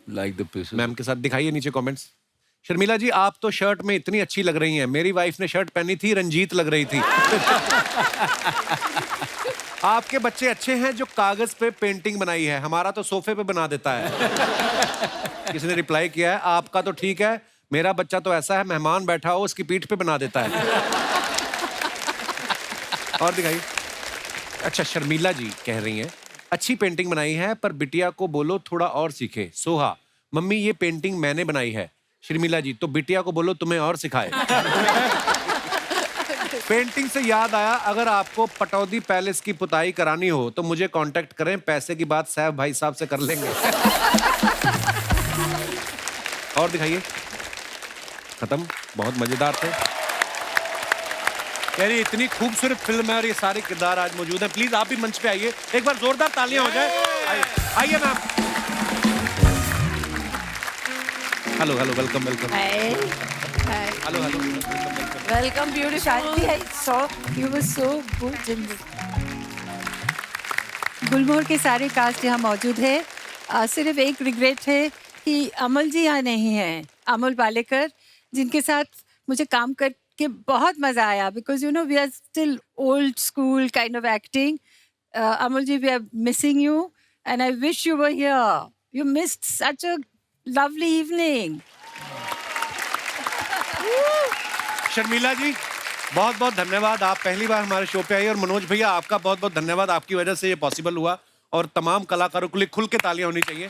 Like the pieces। मैम के साथ। दिखाइए नीचे कमेंट्स। शर्मिला जी, आप तो शर्ट में इतनी अच्छी लग रही हैं, मेरी वाइफ ने शर्ट पहनी थी, रंजीत लग रही थी। आपके बच्चे अच्छे हैं जो कागज पे पेंटिंग बनाई है, हमारा तो सोफे पे बना देता है। किसी ने रिप्लाई किया है, आपका तो ठीक है, मेरा बच्चा तो ऐसा है, मेहमान बैठा हो उसकी पीठ पे बना देता है। और दिखाइए, अच्छा शर्मिला जी कह रही हैं, अच्छी पेंटिंग बनाई है पर बिटिया को बोलो थोड़ा और सीखे। सोहा, मम्मी ये पेंटिंग मैंने बनाई है। शर्मिला जी, तो बिटिया को बोलो तुम्हें और सिखाए। पेंटिंग से याद आया, अगर आपको पटौदी पैलेस की पुताई करानी हो तो मुझे कांटेक्ट करें, पैसे की बात सैफ भाई साहब से कर लेंगे। और दिखाइए, खत्म, बहुत मजेदार थे यार। ये इतनी खूबसूरत फिल्म है और ये सारे किरदार आज मौजूद हैं। प्लीज आप भी मंच पे आइए, एक बार जोरदार तालियां हो जाए। आइए ma'am. Hello hello, welcome welcome. Hello hello, Welcome, beautiful. Shanti, I saw you were so good in this. गुलमोहर के सारे कास्ट यहाँ मौजूद है। सिर्फ एक रिग्रेट है कि अमल जी यहाँ नहीं हैं, अमल पालेकर, जिनके साथ मुझे काम करके बहुत मजा आया, because you know we are still old school kind of acting. Amal ji, we are missing you and I wish you were here. You missed such a lovely evening. Sharmila ji बहुत बहुत धन्यवाद, आप पहली बार हमारे शो पे आई। और मनोज भैया आपका बहुत बहुत धन्यवाद, आपकी वजह से ये पॉसिबल हुआ। और तमाम कलाकारों के लिए खुल के तालियां होनी चाहिए।